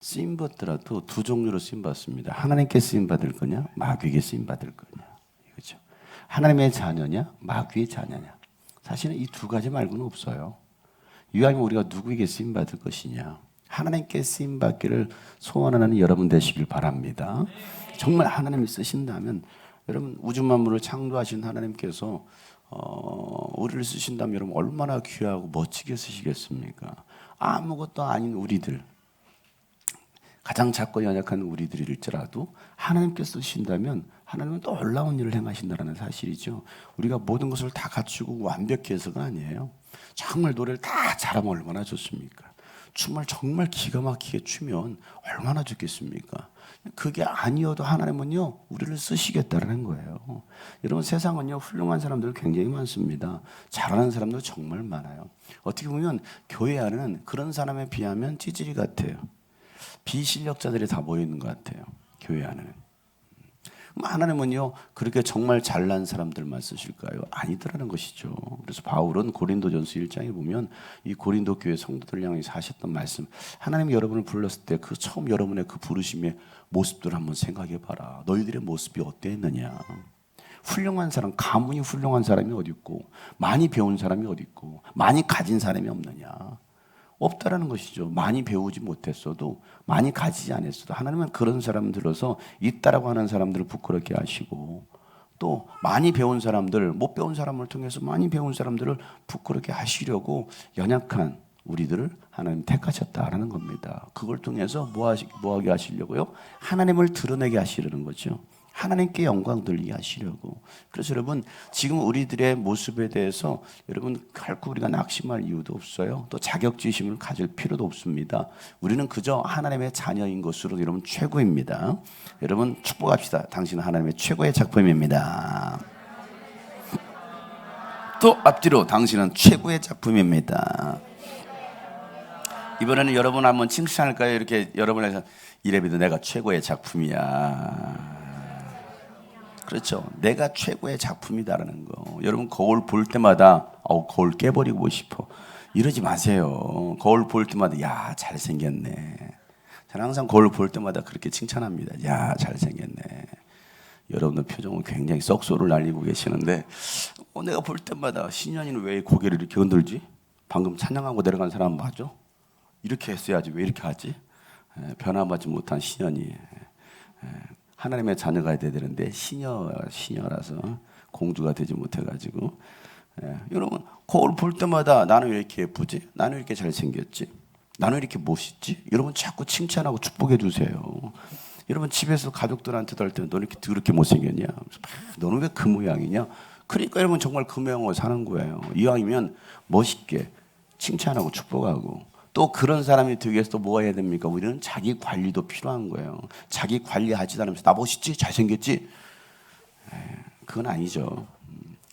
쓰임 받더라도 두 종류로 쓰임 받습니다. 하나님께 쓰임 받을 거냐, 마귀에게 쓰임 받을 거냐. 이거죠. 하나님의 자녀냐, 마귀의 자녀냐. 사실은 이 두 가지 말고는 없어요. 이왕이면 우리가 누구에게 쓰임 받을 것이냐, 하나님께 쓰임 받기를 소원하는 여러분 되시길 바랍니다. 정말 하나님이 쓰신다면, 여러분 우주 만물을 창조하신 하나님께서 우리를 쓰신다면 여러분 얼마나 귀하고 멋지게 쓰시겠습니까? 아무것도 아닌 우리들, 가장 작고 연약한 우리들일지라도 하나님께 쓰신다면 하나님은 또 놀라운 일을 행하신다는 사실이죠. 우리가 모든 것을 다 갖추고 완벽해서가 아니에요. 정말 노래를 다 잘하면 얼마나 좋습니까? 춤을 정말 기가 막히게 추면 얼마나 좋겠습니까? 그게 아니어도 하나님은요 우리를 쓰시겠다는 거예요. 여러분 세상은요 훌륭한 사람들 굉장히 많습니다. 잘하는 사람들 정말 많아요. 어떻게 보면 교회 안에는 그런 사람에 비하면 찌질이 같아요. 비실력자들이 다 모이는 것 같아요. 교회 안에는. 하나님은요 그렇게 정말 잘난 사람들만 쓰실까요? 아니더라는 것이죠. 그래서 바울은 고린도전서 1장에 보면 이 고린도 교회 성도들 향해서 하셨던 말씀, 하나님이 여러분을 불렀을 때 그 처음 여러분의 그 부르심의 모습들을 한번 생각해 봐라. 너희들의 모습이 어땠느냐. 훌륭한 사람, 가문이 훌륭한 사람이 어디 있고, 많이 배운 사람이 어디 있고, 많이 가진 사람이 없느냐. 없다라는 것이죠. 많이 배우지 못했어도, 많이 가지지 않았어도 하나님은 그런 사람들로서 있다라고 하는 사람들을 부끄럽게 하시고, 또 많이 배운 사람들, 못 배운 사람을 통해서 많이 배운 사람들을 부끄럽게 하시려고 연약한 우리들을 하나님 택하셨다라는 겁니다. 그걸 통해서 뭐하게 하시려고요? 하나님을 드러내게 하시려는 거죠. 하나님께 영광 돌리게 하시려고. 그래서 여러분 지금 우리들의 모습에 대해서 여러분 결코 우리가 낙심할 이유도 없어요. 또 자격지심을 가질 필요도 없습니다. 우리는 그저 하나님의 자녀인 것으로 여러분 최고입니다. 여러분 축복합시다. 당신은 하나님의 최고의 작품입니다. 또 앞뒤로 당신은 최고의 작품입니다. 이번에는 여러분 한번 칭찬할까요? 이렇게 여러분에서 이래봬도 내가 최고의 작품이야. 그렇죠. 내가 최고의 작품이다라는 거. 여러분 거울 볼 때마다 거울 깨버리고 싶어. 이러지 마세요. 거울 볼 때마다 야 잘생겼네. 저는 항상 거울 볼 때마다 그렇게 칭찬합니다. 야 잘생겼네. 여러분들 표정은 굉장히 썩소를 날리고 계시는데 내가 볼 때마다 신년이는 왜 고개를 이렇게 흔들지? 방금 찬양하고 내려간 사람 맞아? 이렇게 했어야지 왜 이렇게 하지? 변화받지 못한 신년이 하나님의 자녀가 돼야 되는데 시녀라서 공주가 되지 못해가지고 여러분 거울 볼 때마다 나는 왜 이렇게 예쁘지? 나는 왜 이렇게 잘생겼지? 나는 왜 이렇게 멋있지? 여러분 자꾸 칭찬하고 축복해 주세요. 여러분 집에서 가족들한테도 할 때 너는 이렇게 더럽게 못생겼냐? 너는 왜 그 모양이냐? 그러니까 여러분 정말 그 모양으로 사는 거예요. 이왕이면 멋있게 칭찬하고 축복하고 또 그런 사람이 되기 위해서 또 뭐가 해야 됩니까? 우리는 자기 관리도 필요한 거예요. 자기 관리하지 않으면서 나 멋있지? 잘생겼지? 그건 아니죠.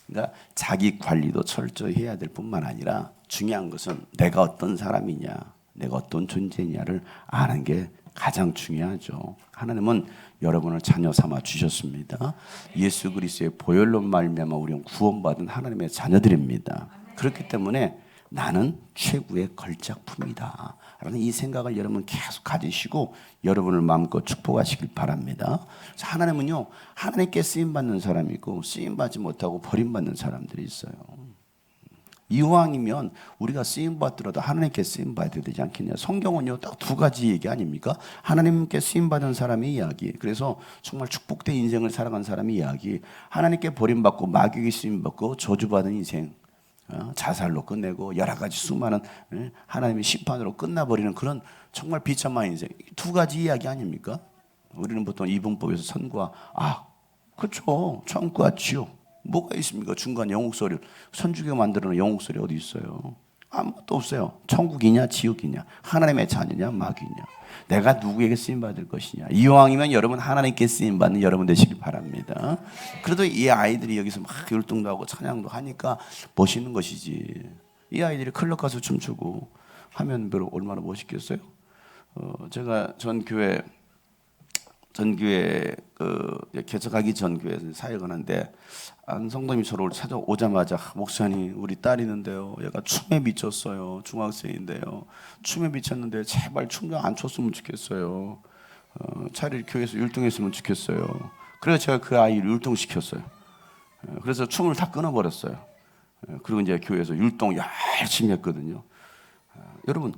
그러니까 자기 관리도 철저히 해야 될 뿐만 아니라 중요한 것은 내가 어떤 사람이냐, 내가 어떤 존재냐를 아는 게 가장 중요하죠. 하나님은 여러분을 자녀 삼아 주셨습니다. 예수 그리스도의 보혈로 말미암아 우리는 구원받은 하나님의 자녀들입니다. 그렇기 때문에 나는 최고의 걸작품이다 라는 이 생각을 여러분 계속 가지시고 여러분을 마음껏 축복하시길 바랍니다. 하나님은요 하나님께 쓰임받는 사람이 있고 쓰임받지 못하고 버림받는 사람들이 있어요. 이왕이면 우리가 쓰임받더라도 하나님께 쓰임받아야 되지 않겠냐. 성경은요 딱 두 가지 얘기 아닙니까? 하나님께 쓰임받은 사람의 이야기, 그래서 정말 축복된 인생을 살아간 사람의 이야기, 하나님께 버림받고 마귀에게 쓰임받고 저주받은 인생, 자살로 끝내고 여러 가지 수많은 하나님의 심판으로 끝나버리는 그런 정말 비참한 인생, 두 가지 이야기 아닙니까? 우리는 보통 이분법에서 선과 악, 그렇죠. 천국과 지옥, 뭐가 있습니까? 중간 영웅소리, 선주교가 만들어놓은 영웅소리 어디 있어요? 아무것도 없어요. 천국이냐 지옥이냐, 하나님의 자녀냐 마귀냐, 내가 누구에게 쓰임받을 것이냐. 이왕이면 여러분 하나님께 쓰임받는 여러분 되시길 바랍니다. 그래도 이 아이들이 여기서 막 율동도 하고 찬양도 하니까 멋있는 것이지. 이 아이들이 클럽 가서 춤추고 하면 얼마나 멋있겠어요? 제가 전 교회 전교회 개척하기 전 교회에서 사역을 하는데 한 성도님이 저를 찾아오자마자 목사님 우리 딸이 있는데요. 얘가 춤에 미쳤어요. 중학생인데요. 춤에 미쳤는데 제발 춤 좀 안 췄으면 좋겠어요. 차라리 교회에서 율동했으면 좋겠어요. 그래서 제가 그 아이를 율동시켰어요. 그래서 춤을 다 끊어버렸어요. 그리고 이제 교회에서 율동 열심히 했거든요. 여러분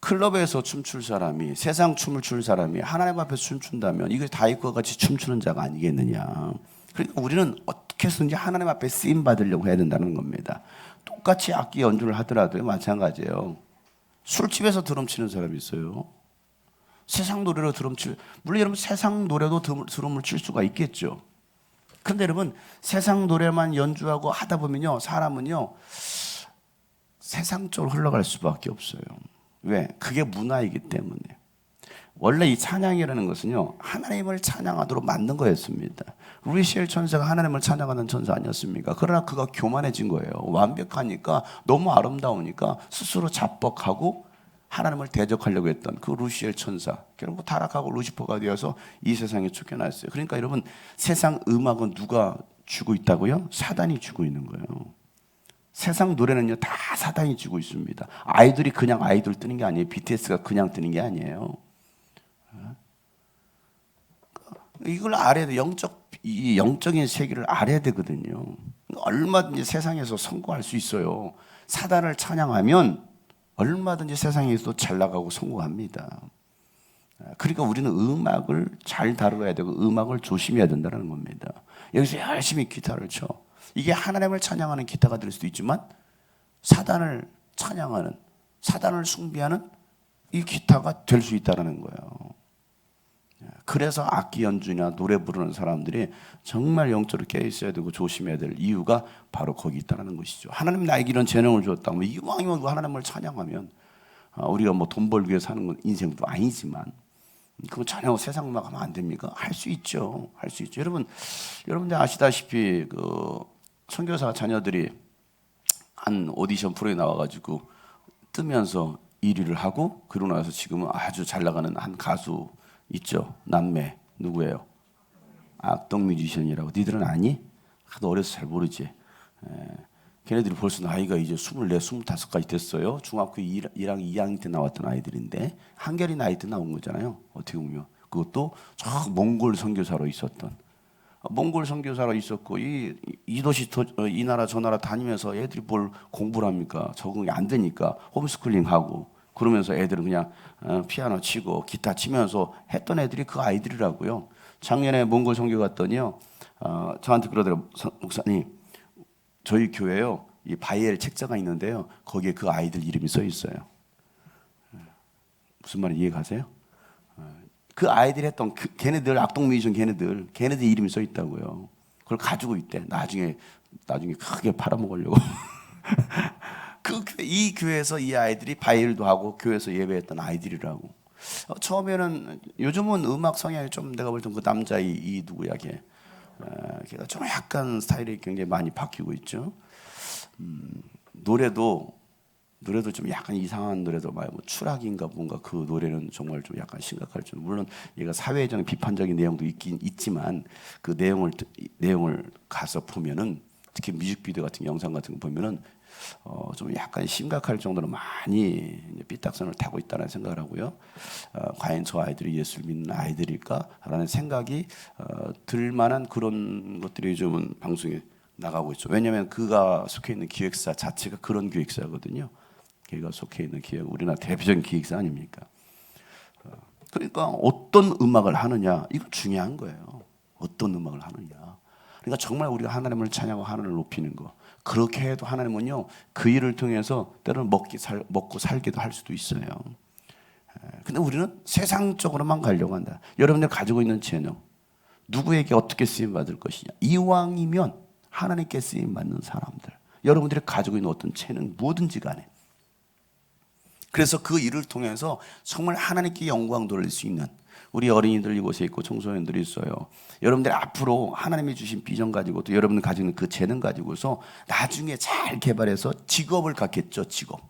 클럽에서 춤출 사람이 세상 춤을 출 사람이 하나님 앞에서 춤춘다면 이게 다윗과 같이 춤추는 자가 아니겠느냐. 그러니까 우리는 어떻게 해서든지 하나님 앞에 쓰임 받으려고 해야 된다는 겁니다. 똑같이 악기 연주를 하더라도 마찬가지예요. 술집에서 드럼 치는 사람이 있어요. 세상 노래로 드럼 물론 여러분 세상 노래도 드럼을 칠 수가 있겠죠. 그런데 여러분 세상 노래만 연주하고 하다 보면요 사람은요 세상적으로 흘러갈 수밖에 없어요. 왜? 그게 문화이기 때문에. 원래 이 찬양이라는 것은요 하나님을 찬양하도록 만든 거였습니다. 루시엘 천사가 하나님을 찬양하는 천사 아니었습니까? 그러나 그가 교만해진 거예요. 완벽하니까 너무 아름다우니까 스스로 자뻑하고 하나님을 대적하려고 했던 그 루시엘 천사 결국 타락하고 루시퍼가 되어서 이 세상에 쫓겨났어요. 그러니까 여러분 세상 음악은 누가 주고 있다고요? 사단이 주고 있는 거예요. 세상 노래는요 다 사단이 주고 있습니다. 아이돌이 그냥 아이돌 뜨는 게 아니에요. BTS가 그냥 뜨는 게 아니에요. 이걸 알아야 돼. 영적인 세계를 알아야 되거든요. 얼마든지 세상에서 성공할 수 있어요. 사단을 찬양하면 얼마든지 세상에서도 잘 나가고 성공합니다. 그러니까 우리는 음악을 잘 다뤄야 되고 음악을 조심해야 된다는 겁니다. 여기서 열심히 기타를 쳐. 이게 하나님을 찬양하는 기타가 될 수도 있지만 사단을 찬양하는, 사단을 숭배하는 이 기타가 될 수 있다는 거예요. 그래서 악기 연주나 노래 부르는 사람들이 정말 영적으로 깨어 있어야 되고 조심해야 될 이유가 바로 거기 있다는 것이죠. 하나님 나에게 이런 재능을 줬다. 뭐 이왕이면 하나님을 찬양하면 우리가 뭐 돈 벌기 위해서 사는 건 인생도 아니지만 그거 전혀 세상 음악 하면 안 됩니까? 할 수 있죠. 할 수 있죠. 여러분들 아시다시피 그 선교사 자녀들이 한 오디션 프로에 나와가지고 뜨면서 1위를 하고 그러고 나서 지금은 아주 잘 나가는 한 가수 있죠. 남매 누구예요? 악동 뮤지션이라고. 니들은 아니? 하도 어려서 잘 모르지. 걔네들이 벌써 나이가 이제 24, 25까지 됐어요. 중학교 1학년, 2학년 때 나왔던 아이들인데 한결이 나이 때 나온 거잖아요. 어떻게 보면 그것도 저 몽골 선교사로 있었던 몽골 선교사로 있었고 이 도시 이 나라 저 나라 다니면서 애들이 뭘 공부를 합니까? 적응이 안 되니까 홈스쿨링 하고 그러면서 애들은 그냥 피아노 치고 기타 치면서 했던 애들이 그 아이들이라고요. 작년에 몽골 선교 갔더니요. 저한테 그러더라고요. 목사님 저희 교회요. 이 바이엘 책자가 있는데요. 거기에 그 아이들 이름이 써 있어요. 무슨 말인지 이해가세요? 그 아이들이 했던 걔네들 악동 뮤지션 걔네들 이름이 써 있다고요. 그걸 가지고 있대. 나중에 크게 팔아먹으려고. 이 교회에서 이 아이들이 바이엘도 하고 교회에서 예배했던 아이들이라고. 처음에는 요즘은 음악 성향이 좀 내가 볼 때 그 남자 이 누구야 걔. 걔가 좀 약간 스타일이 굉장히 많이 바뀌고 있죠. 노래도 좀 약간 이상한 노래도 뭐 추락인가 뭔가 그 노래는 정말 좀 약간 심각할 줄. 물론 얘가 사회적 비판적인 내용도 있긴 있지만 그 내용을 가서 보면은 특히 뮤직비디오 같은 영상 같은 거 보면은 좀 약간 심각할 정도로 많이 삐딱선을 타고 있다는 생각을 하고요. 과연 저 아이들이 예수를 믿는 아이들일까라는 생각이 들만한 그런 것들이 요즘은 방송에 나가고 있죠. 왜냐하면 그가 속해 있는 기획사 자체가 그런 기획사거든요. 걔가 속해 있는 기획, 우리나라 대표적인 기획사 아닙니까? 그러니까 어떤 음악을 하느냐 이거 중요한 거예요. 어떤 음악을 하느냐. 그러니까 정말 우리가 하나님을 찬양하고 하나님을 높이는 거. 그렇게 해도 하나님은요 그 일을 통해서 때로는 먹고 살기도 할 수도 있어요. 근데 우리는 세상적으로만 가려고 한다. 여러분들 가지고 있는 재능 누구에게 어떻게 쓰임 받을 것이냐. 이왕이면 하나님께 쓰임 받는 사람들. 여러분들이 가지고 있는 어떤 재능 뭐든지 간에. 그래서 그 일을 통해서 정말 하나님께 영광 돌릴 수 있는 우리 어린이들 이곳에 있고 청소년들이 있어요. 여러분들이 앞으로 하나님이 주신 비전 가지고 또 여러분들 가지고 있는 그 재능 가지고서 나중에 잘 개발해서 직업을 갖겠죠. 직업.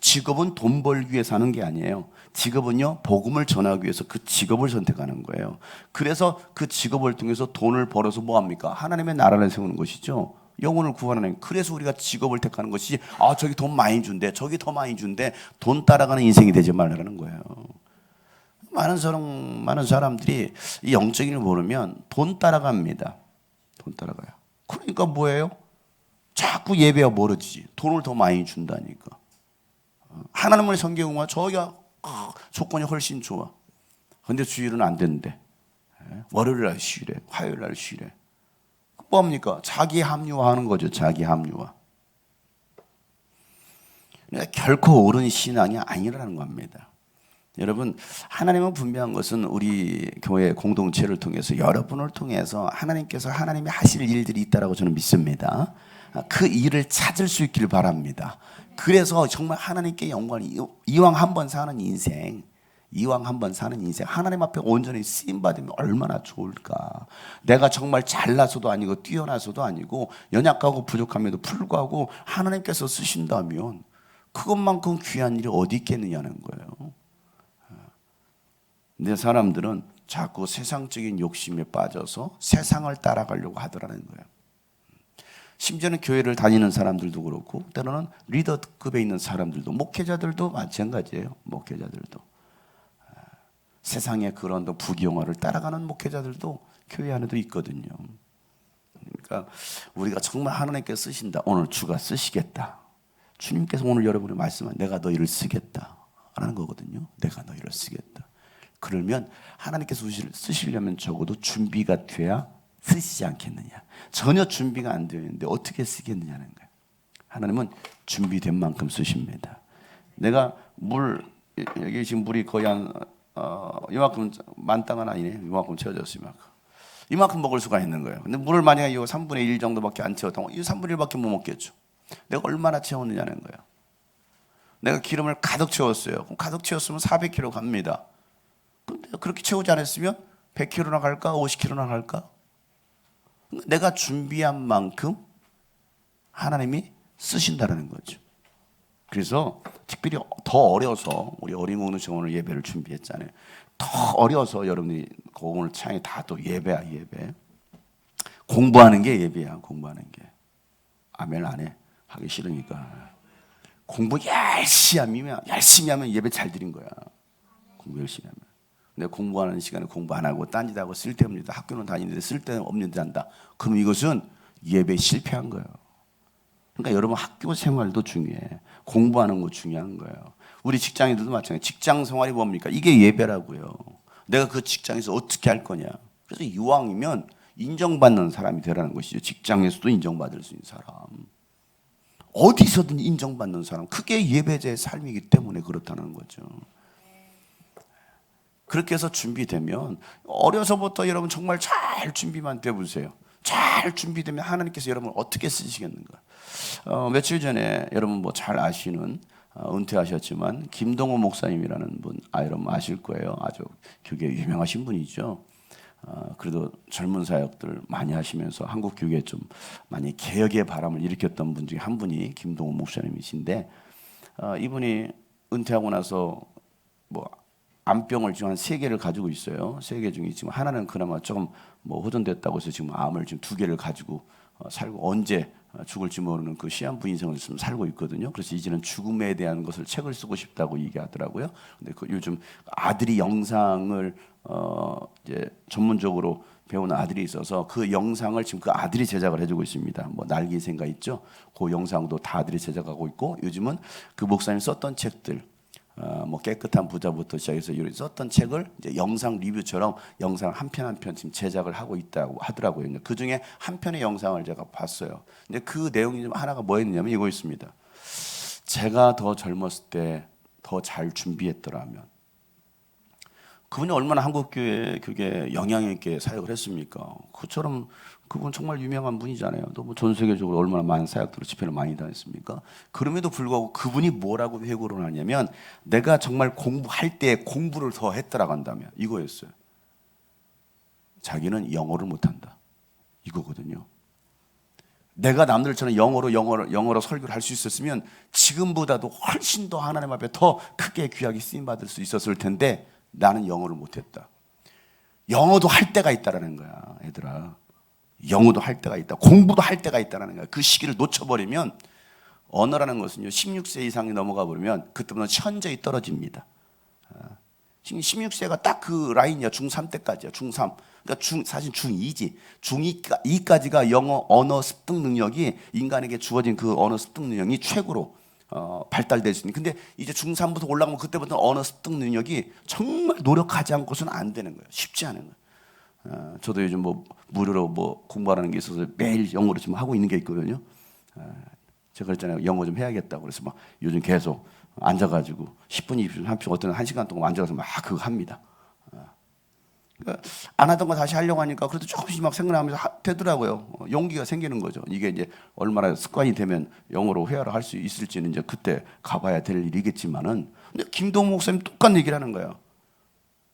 직업은 돈 벌기 위해서 하는 게 아니에요. 직업은요, 복음을 전하기 위해서 그 직업을 선택하는 거예요. 그래서 그 직업을 통해서 돈을 벌어서 뭐 합니까? 하나님의 나라를 세우는 것이죠. 영혼을 구하는. 그래서 우리가 직업을 택하는 것이지, 아, 저기 돈 많이 준대, 저기 더 많이 준대, 돈 따라가는 인생이 되지 말라는 거예요. 많은 사람들이 이 영적인 걸 모르면 돈 따라갑니다. 돈 따라가요. 그러니까 뭐예요? 자꾸 예배가 멀어지지. 돈을 더 많이 준다니까. 하나님을 섬기고 저기가 조건이 훨씬 좋아. 근데 주일은 안 된대. 월요일 날 쉬래. 화요일 날 쉬래. 뭡니까? 자기 합리화하는 거죠. 자기 합리화. 그러니까 결코 옳은 신앙이 아니라는 겁니다. 여러분, 하나님은 분명한 것은 우리 교회 공동체를 통해서, 여러분을 통해서 하나님께서 하나님이 하실 일들이 있다라고 저는 믿습니다. 그 일을 찾을 수 있기를 바랍니다. 그래서 정말 하나님께 영광이, 이왕 한번 사는 인생, 하나님 앞에 온전히 쓰임받으면 얼마나 좋을까. 내가 정말 잘나서도 아니고 뛰어나서도 아니고 연약하고 부족함에도 불구하고 하나님께서 쓰신다면 그것만큼 귀한 일이 어디 있겠느냐는 거예요. 근데 사람들은 자꾸 세상적인 욕심에 빠져서 세상을 따라가려고 하더라는 거예요. 심지어는 교회를 다니는 사람들도 그렇고, 때로는 리더급에 있는 사람들도, 목회자들도 마찬가지예요. 목회자들도 세상의 그런 부귀영화를 따라가는 목회자들도 교회 안에도 있거든요. 그러니까 우리가 정말 하나님께서 쓰신다, 오늘 주가 쓰시겠다, 주님께서 오늘 여러분의 말씀은 내가 너희를 쓰겠다 라는 거거든요. 내가 너희를 쓰겠다. 그러면 하나님께서 쓰시려면 적어도 준비가 돼야 쓰시지 않겠느냐. 전혀 준비가 안 되어 있는데 어떻게 쓰겠느냐는 거예요. 하나님은 준비된 만큼 쓰십니다. 내가 여기 지금 물이 거의 한 이만큼, 만땅은 아니네. 이만큼 채워졌어. 이만큼 먹을 수가 있는 거예요. 근데 물을 만약에 3분의 1 정도밖에 안 채웠다고 이 3분의 1밖에 못 먹겠죠. 내가 얼마나 채웠느냐는 거예요. 내가 기름을 가득 채웠어요. 그럼 가득 채웠으면 400kg 갑니다. 근데 그렇게 채우지 않았으면 100kg나 갈까? 50kg나 갈까? 내가 준비한 만큼 하나님이 쓰신다는 거죠. 그래서 특별히 더 어려서 우리 어린 공동체 오늘 예배를 준비했잖아요. 더 어려서 여러분이 오늘 창이 다 또 예배야, 예배. 공부하는 게 예배야, 공부하는 게. 아멘 안 해? 하기 싫으니까. 공부 열심히 하면 예배 잘 드린 거야. 공부 열심히 하면. 근데 공부하는 시간에 공부 안 하고 딴짓하고 쓸데없는 데, 학교는 다니는데 쓸데없는 데 한다. 그럼 이것은 예배에 실패한 거예요. 그러니까 여러분 학교 생활도 중요해. 공부하는 거 중요한 거예요. 우리 직장인들도 마찬가지예요. 직장 생활이 뭡니까? 이게 예배라고요. 내가 그 직장에서 어떻게 할 거냐. 그래서 이왕이면 인정받는 사람이 되라는 것이죠. 직장에서도 인정받을 수 있는 사람, 어디서든 인정받는 사람. 그게 예배자의 삶이기 때문에 그렇다는 거죠. 그렇게 해서 준비되면, 어려서부터 여러분 정말 잘 준비만 돼보세요. 잘 준비되면 하나님께서 여러분을 어떻게 쓰시겠는가. 며칠 전에 여러분 뭐 잘 아시는, 은퇴하셨지만 김동호 목사님이라는 분, 여러분 아실 거예요. 아주 교계 유명하신 분이죠. 그래도 젊은 사역들 많이 하시면서 한국 교계에 좀 많이 개혁의 바람을 일으켰던 분 중에 한 분이 김동호 목사님이신데, 이분이 은퇴하고 나서 뭐 암병을 지금 한 3개를 가지고 있어요. 3개 중에 지금 하나는 그나마 조금 뭐 호전됐다고 해서 지금 암을 지금 2개를 가지고 살고, 언제 죽을지 모르는 그 시한부 인생을 지금 살고 있거든요. 그래서 이제는 죽음에 대한 것을 책을 쓰고 싶다고 얘기하더라고요. 근데 요즘 아들이 영상을 이제 전문적으로 배우는 아들이 있어서 그 영상을 지금 그 아들이 제작을 해주고 있습니다. 뭐 날개 생가 있죠. 그 영상도 다 아들이 제작하고 있고, 요즘은 그 목사님 썼던 책들, 뭐 깨끗한 부자부터 시작해서 썼던 책을 이제 영상 리뷰처럼 영상 한 편 한 편 지금 제작을 하고 있다고 하더라고요. 그 중에 한 편의 영상을 제가 봤어요. 근데 그 내용이 좀 하나가 뭐였냐면 이거 있습니다. 제가 더 젊었을 때 더 잘 준비했더라면. 그분이 얼마나 한국교회 그게 영향 있게 사역을 했습니까? 그처럼 그분 정말 유명한 분이잖아요. 또 뭐 전 세계적으로 얼마나 많은 사역들을 집회를 많이 다녔습니까? 그럼에도 불구하고 그분이 뭐라고 회고를 하냐면, 내가 정말 공부할 때 공부를 더 했더라고 한다면 이거였어요. 자기는 영어를 못한다, 이거거든요. 내가 남들처럼 영어로 설교를 할 수 있었으면 지금보다도 훨씬 더 하나님 앞에 더 크게 귀하게 쓰임 받을 수 있었을 텐데 나는 영어를 못했다. 영어도 할 때가 있다라는 거야, 얘들아. 영어도 할 때가 있다. 공부도 할 때가 있다라는 거야. 그 시기를 놓쳐버리면 언어라는 것은요, 16세 이상이 넘어가 버리면 그때부터 천재에 떨어집니다. 16세가 딱 그 라인이야. 중3 때까지야. 중3. 그러니까 사실 중2지. 중2까지가 영어 언어 습득 능력이 인간에게 주어진 그 언어 습득 능력이 최고로 발달될 수 있는. 근데 이제 중3부터 올라가면 그때부터 언어 습득 능력이 정말 노력하지 않고서는 안 되는 거예요. 쉽지 않은 거예요. 저도 요즘 뭐 무료로 뭐 공부하라는 게 있어서 매일 영어로 지금 하고 있는 게 있거든요. 제가 그랬잖아요. 영어 좀 해야겠다고. 그래서 막 요즘 계속 앉아가지고 10분, 20분, 1분, 어떤 1시간 동안 앉아서 막 그거 합니다. 그러니까 안 하던 거 다시 하려고 하니까 그래도 조금씩 막 생각나면서 되더라고요. 용기가 생기는 거죠. 이게 이제 얼마나 습관이 되면 영어로 회화를 할 수 있을지는 이제 그때 가봐야 될 일이겠지만은, 근데 김동욱 목사님 똑같은 얘기를 하는 거예요.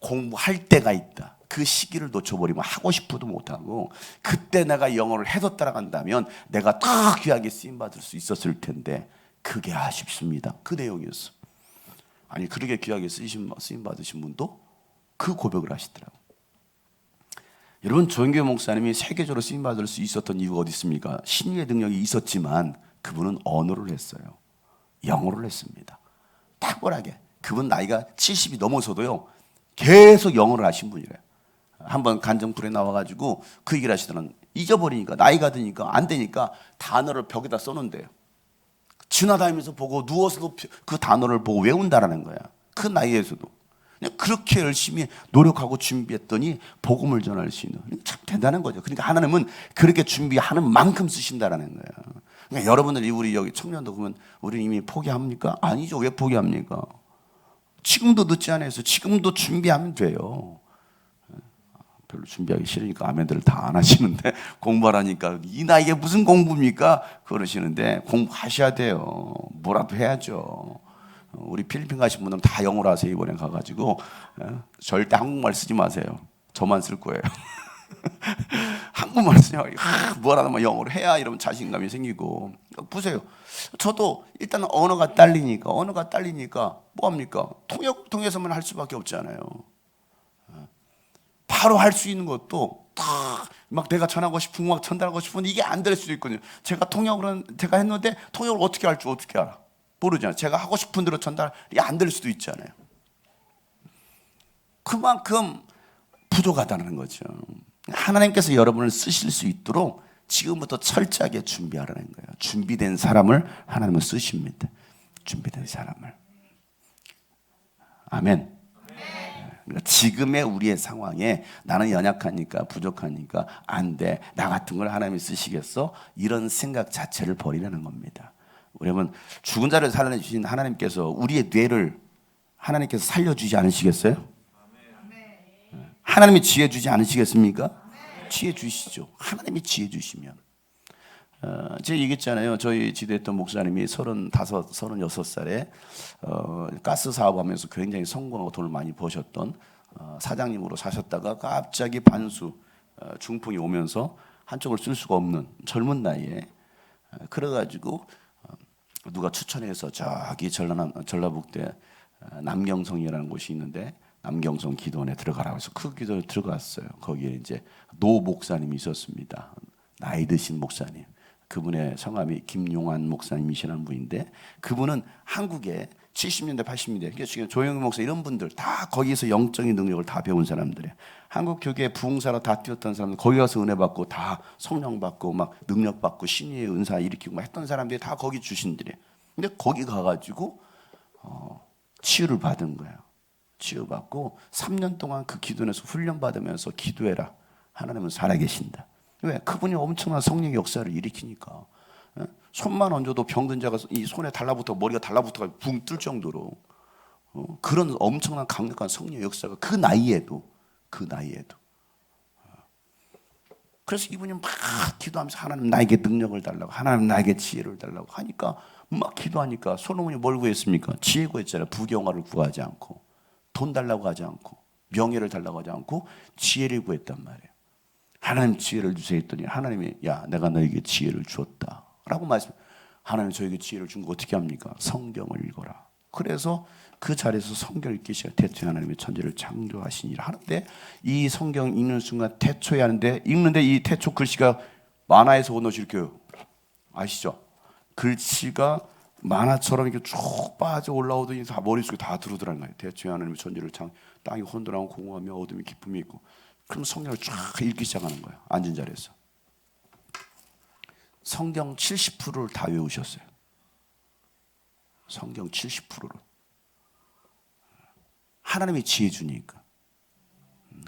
공부할 때가 있다. 그 시기를 놓쳐버리면 하고 싶어도 못하고, 그때 내가 영어를 해서 따라간다면 내가 더 귀하게 쓰임받을 수 있었을 텐데 그게 아쉽습니다. 그 내용이었어. 아니, 그렇게 귀하게 쓰임받으신 분도 그 고백을 하시더라고요. 여러분, 조영교 목사님이 세계적으로 쓰임받을 수 있었던 이유가 어디 있습니까? 신유의 능력이 있었지만 그분은 언어를 했어요. 영어를 했습니다. 탁월하게. 그분 나이가 70이 넘어서도요, 계속 영어를 하신 분이래요. 한번 간정풀에 나와가지고 그 얘기를 하시더라고요. 잊어버리니까, 나이가 드니까 안 되니까 단어를 벽에다 써놓은대요. 지나다니면서 보고 누워서도 그 단어를 보고 외운다라는 거야. 그 나이에서도. 그렇게 열심히 노력하고 준비했더니 복음을 전할 수 있는, 참 대단한 거죠. 그러니까 하나님은 그렇게 준비하는 만큼 쓰신다라는 거예요. 그러니까 여러분들이 우리 여기 청년도 보면 우리 이미 포기합니까? 아니죠. 왜 포기합니까? 지금도 늦지 않아서 지금도 준비하면 돼요. 별로 준비하기 싫으니까 아멘들을 다 안 하시는데, 공부하라니까 이 나이에 무슨 공부입니까? 그러시는데 공부하셔야 돼요. 뭐라도 해야죠. 우리 필리핀 가신 분들은 다 영어로 하세요. 이번에 가가지고 절대 한국말 쓰지 마세요. 저만 쓸 거예요. 한국말 쓰지 말고 뭐라도 영어로 해야 이러면 자신감이 생기고. 보세요. 저도 일단 언어가 딸리니까 뭐합니까? 통역 통해서만 할 수밖에 없잖아요. 바로 할 수 있는 것도 막 내가 전하고 싶은 거 막 전달하고 싶은데 이게 안 될 수도 있거든요. 제가 했는데 통역을 어떻게 할 줄 어떻게 알아? 모르잖아요. 제가 하고 싶은 대로 전달이 안 될 수도 있잖아요. 그만큼 부족하다는 거죠. 하나님께서 여러분을 쓰실 수 있도록 지금부터 철저하게 준비하라는 거예요. 준비된 사람을 하나님은 쓰십니다. 준비된 사람을. 아멘. 그러니까 지금의 우리의 상황에 나는 연약하니까 부족하니까 안 돼, 나 같은 걸 하나님이 쓰시겠어? 이런 생각 자체를 버리라는 겁니다. 여러분, 죽은 자를 살려주신 하나님께서 우리의 뇌를 하나님께서 살려주지 않으시겠어요? 하나님이 지혜 주지 않으시겠습니까? 지혜 주시죠. 하나님이 지혜 주시면. 제가 얘기했잖아요. 저희 지도했던 목사님이 35, 36살에 가스 사업하면서 굉장히 성공하고 돈을 많이 버셨던 사장님으로 사셨다가 갑자기 반수 중풍이 오면서 한쪽을 쓸 수가 없는 젊은 나이에, 그래가지고 누가 추천해서 저기 전라북대 남경성이라는 곳이 있는데 남경성 기도원에 들어가라고 해서 그 기도에 들어갔어요. 거기에 이제 노 목사님이 있었습니다. 나이 드신 목사님. 그분의 성함이 김용환 목사님이시라는 분인데, 그분은 한국에 70년대 80년대 그러니까 지금 조영규 목사 이런 분들 다 거기서 영적인 능력을 다 배운 사람들이에요. 한국 교회에 부흥사로 다 뛰었던 사람들, 거기 가서 은혜 받고 다 성령 받고 막 능력 받고 신의의 은사 일으키고 막 했던 사람들이 다 거기 주신들이에요. 근데 거기 가가지고 치유를 받은 거예요. 치유받고 3년 동안 그 기도원에서 훈련 받으면서 기도해라. 하나님은 살아계신다. 왜? 그분이 엄청난 성령의 역사를 일으키니까. 손만 얹어도 병든 자가 이 손에 달라붙어 머리가 달라붙어가 붕 뜰 정도로 그런 엄청난 강력한 성령의 역사가 그 나이에도. 그래서 이분이 막 기도하면서 하나님 나에게 능력을 달라고, 하나님 나에게 지혜를 달라고 하니까 막 기도하니까 솔로몬이 뭘 구했습니까? 지혜 구했잖아요. 부경화를 구하지 않고, 돈 달라고 하지 않고, 명예를 달라고 하지 않고 지혜를 구했단 말이에요. 하나님 지혜를 주세요 했더니 하나님이 야 내가 너에게 지혜를 주었다 라고 말씀. 하나님 저에게 지혜를 준 거 어떻게 합니까? 성경을 읽어라. 그래서 그 자리에서 성경을 읽기 시작. 태초에 하나님의 천지를 창조하시니라 하는데 이 성경 읽는 순간 태초에 하는데 읽는데 이 태초 글씨가 만화에서 온 옷이 이렇게 아시죠? 글씨가 만화처럼 이렇게 쭉 빠져 올라오더니 다 머릿속에 다 들어오더라는 거예요. 태초에 하나님의 천지를 땅이 혼돈하고 공허하며 어둠이 기쁨이 있고. 그럼 성경을 쫙 읽기 시작하는 거예요. 앉은 자리에서. 성경 70%를 다 외우셨어요. 성경 70%를. 하나님이 지혜 주니까.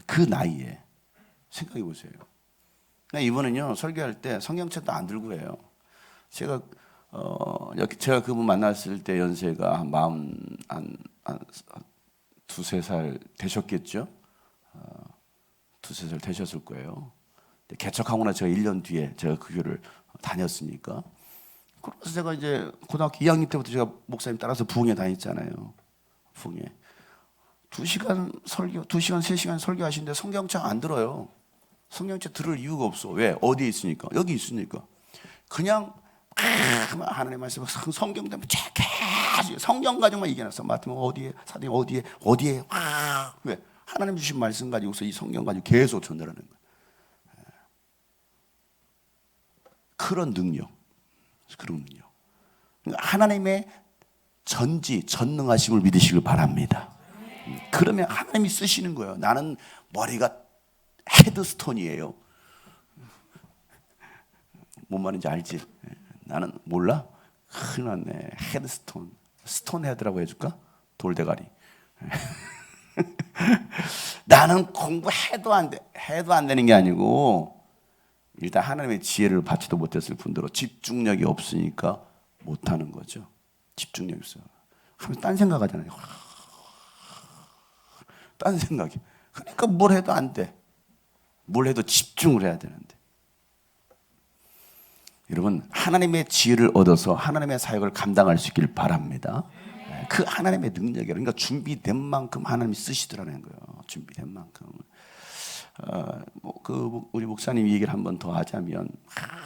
그 나이에. 생각해 보세요. 이번은요, 설교할 때 성경책도 안 들고 해요. 제가 그분 만났을 때 연세가 한 두세 살 되셨겠죠? 두세 살 되셨을 거예요. 개척하고 나서 제가 1년 뒤에 제가 그 교회를 다녔으니까. 그래서 제가 이제 고등학교 2학년 때부터 제가 목사님 따라서 부흥회 다녔잖아요. 부흥회. 2시간 설교, 2시간, 3시간 설교하시는데 성경책 안 들어요. 성경책 들을 이유가 없어. 왜? 어디에 있으니까? 여기 있으니까. 그냥 하나님 말씀 성경 때문에 계속 성경 가지고만 얘기해놨어. 마태복음 어디에, 사도행 어디에 왜? 하나님 주신 말씀 가지고서 이 성경 가지고 계속 전달하는 거예요. 그런 능력. 하나님의 전능하심을 믿으시길 바랍니다. 그러면 하나님이 쓰시는 거예요. 나는 머리가 헤드스톤이에요. 뭔 말인지 알지? 나는 몰라? 큰일 났네. 헤드스톤. 스톤 헤드라고 해줄까? 돌대가리. 나는 공부해도 안 돼. 해도 안 되는 게 아니고 일단 하나님의 지혜를 받지도 못했을 뿐더러 집중력이 없으니까 못하는 거죠. 집중력이 없어요. 하면 딴 생각하잖아요. 딴 생각이. 그러니까 뭘 해도 안 돼. 뭘 해도 집중을 해야 되는데. 여러분 하나님의 지혜를 얻어서 하나님의 사역을 감당할 수 있길 바랍니다. 그 하나님의 능력이에요. 그러니까 준비된 만큼 하나님이 쓰시더라는 거예요. 준비된 만큼. 우리 목사님 얘기를 한 번 더 하자면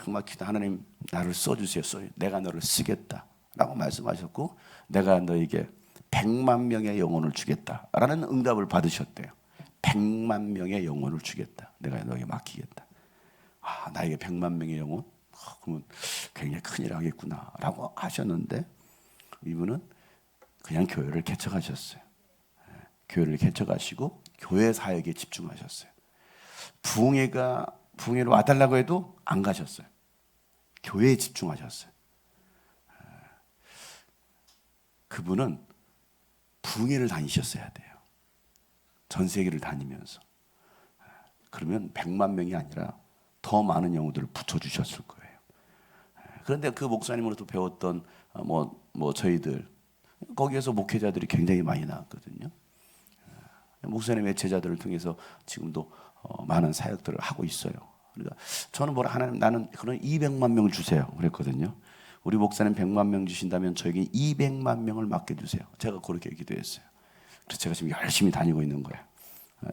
막 기도 하나님 나를 써주세요. 내가 너를 쓰겠다라고 말씀하셨고 내가 너에게 100만 명의 영혼을 주겠다라는 응답을 받으셨대요. 100만 명의 영혼을 주겠다. 내가 너에게 맡기겠다. 나에게 100만 명의 영혼? 그러면 굉장히 큰일 하겠구나라고 하셨는데 이분은 그냥 교회를 개척하셨어요. 교회를 개척하시고 교회 사역에 집중하셨어요. 부흥회로 와달라고 해도 안 가셨어요. 교회에 집중하셨어요. 그분은 부흥회를 다니셨어야 돼요. 전 세계를 다니면서. 그러면 100만 명이 아니라 더 많은 영혼들을 붙여주셨을 거예요. 그런데 그 목사님으로부터 배웠던 저희들 거기에서 목회자들이 굉장히 많이 나왔거든요. 목사님의 제자들을 통해서 지금도 많은 사역들을 하고 있어요. 그러니까 저는 하나님 나는 그런 200만 명을 주세요 그랬거든요. 우리 목사님 100만 명 주신다면 저에게 200만 명을 맡겨주세요. 제가 그렇게 기도했어요. 그래서 제가 지금 열심히 다니고 있는 거예요.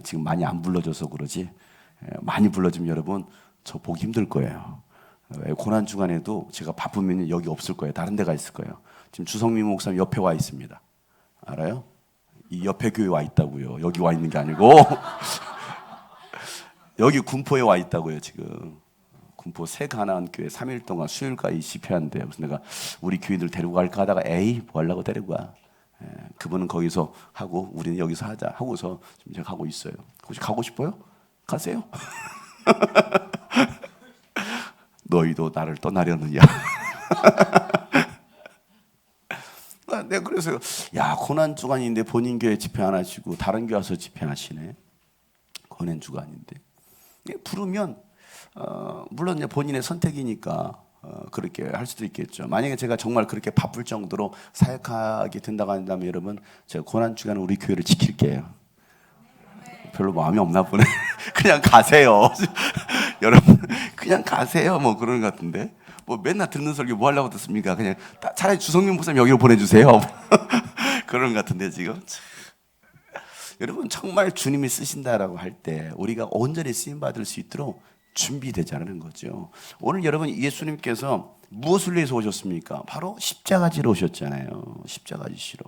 지금 많이 안 불러줘서 그러지 많이 불러주면 여러분 저 보기 힘들 거예요. 고난 주간에도 제가 바쁘면 여기 없을 거예요. 다른 데가 있을 거예요. 지금 주성민 목사님 옆에 와 있습니다. 알아요? 이 옆에 교회 와 있다고요. 여기 와 있는 게 아니고 여기 군포에 와 있다고요. 지금 군포 새 가나안 교회 3일 동안 수요일까지 집회한대요. 그래서 내가 우리 교인들 데리고 갈까 하다가 에이 뭐 하려고 데리고 가. 그분은 거기서 하고 우리는 여기서 하자 하고서 지금 제가 가고 있어요. 혹시 가고 싶어요? 가세요. 너희도 나를 떠나려느냐. 내가 그래서 고난 주간인데 본인 교회 집회 안 하시고 다른 교회 와서 집회하시네. 고난 주간인데 부르면 물론 이제 본인의 선택이니까 그렇게 할 수도 있겠죠. 만약에 제가 정말 그렇게 바쁠 정도로 사역하게 된다고 한다면 여러분 제가 고난 주간은 우리 교회를 지킬게요. 별로 마음이 없나 보네. 그냥 가세요. 여러분 그냥 가세요. 뭐 그런 것 같은데 맨날 듣는 설교 뭐 하려고 듣습니까? 그냥 차라리 주성민 목사님 여기로 보내주세요. 그런 것 같은데 지금 여러분 정말 주님이 쓰신다라고 할 때 우리가 온전히 쓰임 받을 수 있도록 준비되자는 거죠. 오늘 여러분 예수님께서 무엇을 위해서 오셨습니까? 바로 십자가 지러 오셨잖아요. 십자가 지시러.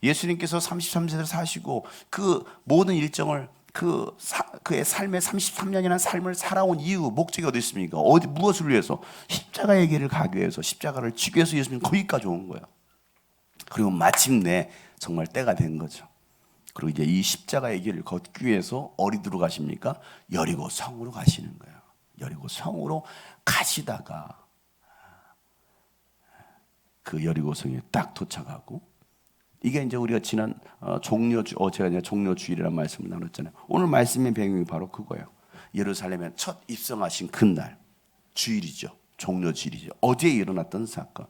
예수님께서 33세를 사시고 그 모든 일정을 그의 삶의 33년이라는 삶을 살아온 이유, 목적이 어디 있습니까? 무엇을 위해서? 십자가의 길을 가기 위해서, 십자가를 지기 위해서 예수님 거기까지 온 거예요. 그리고 마침내 정말 때가 된 거죠. 그리고 이제 이 십자가의 길을 걷기 위해서 어디로 가십니까? 여리고 성으로 가시는 거예요. 여리고 성으로 가시다가 그 여리고 성에 딱 도착하고, 이게 이제 우리가 지난 제가 이제 종려주일이라는 말씀을 나눴잖아요. 오늘 말씀의 배경이 바로 그거예요. 예루살렘에 첫 입성하신 그날 주일이죠. 종려주일이죠. 어제 일어났던 사건.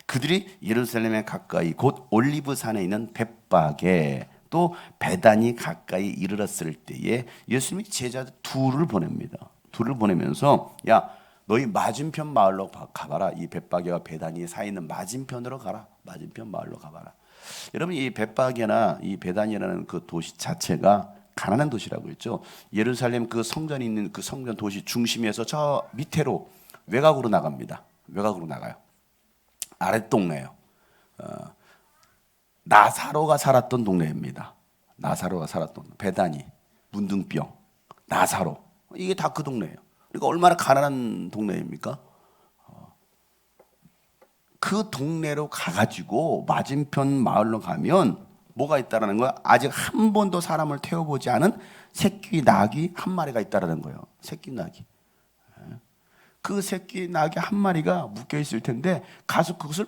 그들이 예루살렘에 가까이 곧 올리브산에 있는 벳박에 또 베단이 가까이 이르렀을 때에 예수님이 제자들 둘을 보냅니다. 둘을 보내면서 야, 너희 맞은편 마을로 가봐라. 이 벳박에와 베다니 사이 있는 맞은편으로 가라. 맞은편 마을로 가봐라. 여러분, 이 벳박에나 이 베다니라는 그 도시 자체가 가난한 도시라고 했죠. 예루살렘 그 성전이 있는 그 성전 도시 중심에서 저 밑으로 외곽으로 나갑니다. 외곽으로 나가요. 아랫동네예요. 나사로가 살았던 동네입니다. 나사로가 살았던 베다니, 문둥병, 나사로, 이게 다 그 동네예요. 그러니까 얼마나 가난한 동네입니까? 그 동네로 가가지고 맞은편 마을로 가면 뭐가 있다라는 거야? 아직 한 번도 사람을 태워보지 않은 새끼 낙이 한 마리가 있다라는 거예요. 새끼 낙이. 그 새끼 낙이 한 마리가 묶여 있을 텐데 가서 그것을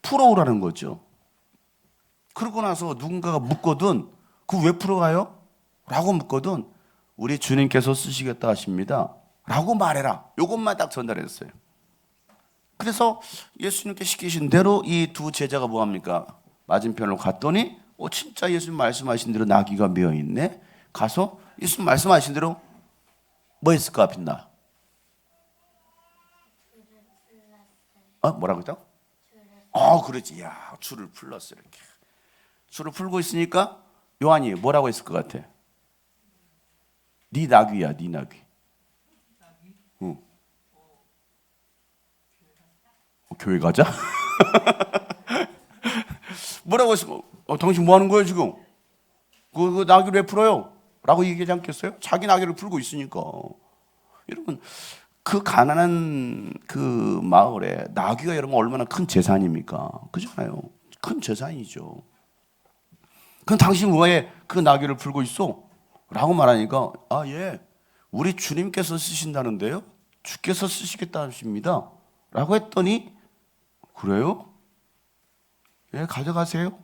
풀어오라는 거죠. 그러고 나서 누군가가 묻거든, 그 왜 풀어가요? 라고 묻거든, 우리 주님께서 쓰시겠다 하십니다 라고 말해라. 이것만 딱 전달했어요. 그래서 예수님께 시키신 대로 이 두 제자가 뭐합니까? 맞은편으로 갔더니 진짜 예수님 말씀하신 대로 나귀가 메어있네. 가서 예수님 말씀하신 대로 뭐 했을까? 빛나. 뭐라고 했죠? 그렇지. 야, 줄을 풀렀어. 이렇게 줄을 풀고 있으니까 요한이 뭐라고 했을 것 같아? 네 나귀야, 네 나귀. 응. 교회 가자? 뭐라고 했어? 당신 뭐 하는 거예요 지금? 그 나귀를 왜 풀어요? 라고 얘기하지 않겠어요? 자기 나귀를 풀고 있으니까. 여러분, 그 가난한 그 마을에 나귀가 여러분 얼마나 큰 재산입니까? 그잖아요. 큰 재산이죠. 그럼 당신 왜 그 나귀를 풀고 있어? 라고 말하니까 예, 우리 주님께서 쓰신다는데요? 주께서 쓰시겠다 하십니다 라고 했더니 그래요? 예, 가져가세요.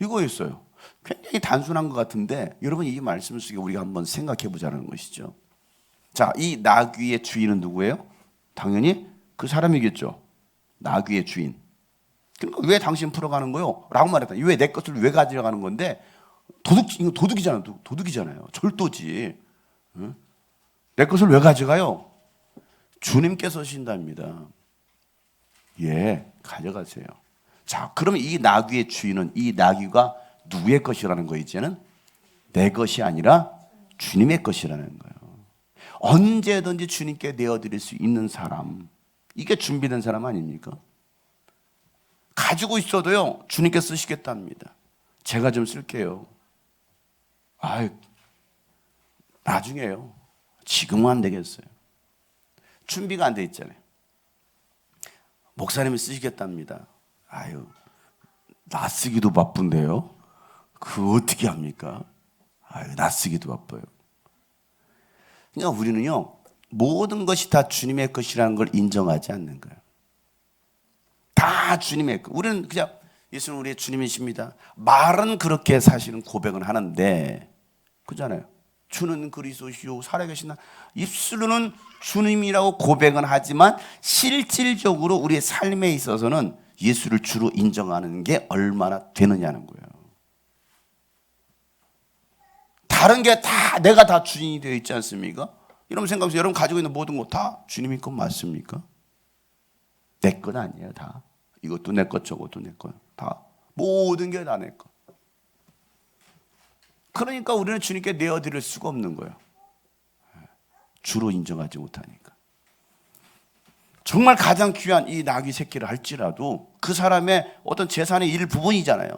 이거였어요. 굉장히 단순한 것 같은데 여러분, 이 말씀 속에 우리가 한번 생각해 보자는 것이죠. 자, 이 나귀의 주인은 누구예요? 당연히 그 사람이겠죠. 나귀의 주인. 그러니까 왜 당신 풀어가는 거요? 라고 말했다. 왜 내 것을 왜 가져가는 건데? 이거 도둑이잖아요. 절도지. 응? 내 것을 왜 가져가요? 주님께서 신답니다. 예, 가져가세요. 자, 그러면 이 나귀의 주인은 이 나귀가 누구의 것이라는 거예요? 이제는 내 것이 아니라 주님의 것이라는 거예요. 언제든지 주님께 내어드릴 수 있는 사람, 이게 준비된 사람 아닙니까? 가지고 있어도요, 주님께 쓰시겠답니다. 제가 좀 쓸게요. 나중에요. 지금은 안 되겠어요. 준비가 안 돼 있잖아요. 목사님이 쓰시겠답니다. 나 쓰기도 바쁜데요. 그거 어떻게 합니까? 나 쓰기도 바빠요. 그러니까 우리는요, 모든 것이 다 주님의 것이라는 걸 인정하지 않는 거예요. 다 주님의 것. 우리는 그냥 예수는 우리의 주님이십니다. 말은 그렇게 사실은 고백은 하는데, 그잖아요. 주는 그리스도시요 살아계신 나. 입술로는 주님이라고 고백은 하지만 실질적으로 우리의 삶에 있어서는 예수를 주로 인정하는 게 얼마나 되느냐는 거예요. 다른 게 다 내가 다 주인이 되어 있지 않습니까? 이런 생각해서 여러분 가지고 있는 모든 것 다 주님의 것 맞습니까? 내 것 아니에요, 다. 이것도 내 것, 저것도 내 것. 다. 모든 게 다 내 것. 그러니까 우리는 주님께 내어드릴 수가 없는 거예요. 주로 인정하지 못하니까. 정말 가장 귀한 이 나귀 새끼를 할지라도 그 사람의 어떤 재산의 일부분이잖아요.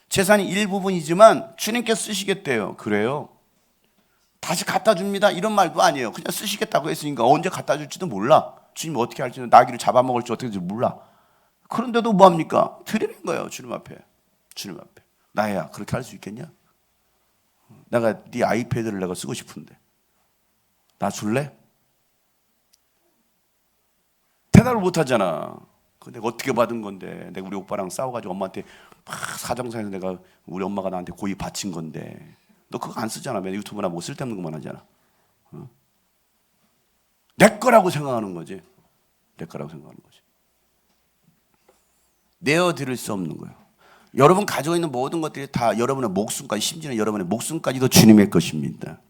재산이 일부분이지만 주님께서 쓰시겠대요. 그래요? 다시 갖다 줍니다 이런 말도 아니에요. 그냥 쓰시겠다고 했으니까 언제 갖다 줄지도 몰라. 주님이 어떻게 할지는, 나귀를 잡아먹을지 어떻게 될지 몰라. 그런데도 뭐합니까? 드리는 거예요. 주님 앞에. 주님 앞에. 나야 그렇게 할 수 있겠냐? 내가 네 아이패드를 내가 쓰고 싶은데 나 줄래? 대답을 못 하잖아. 내가 어떻게 받은 건데, 내가 우리 오빠랑 싸워가지고 엄마한테 막 사정사에서 내가 우리 엄마가 나한테 고이 바친 건데 너 그거 안 쓰잖아. 맨 유튜브나 뭐 쓸데없는 것만 하잖아. 내 거라고 생각하는 거지. 내 거라고 생각하는 거지. 내어드릴 수 없는 거예요. 여러분 가지고 있는 모든 것들이 다 여러분의 목숨까지, 심지어 여러분의 목숨까지도 주님의 것입니다.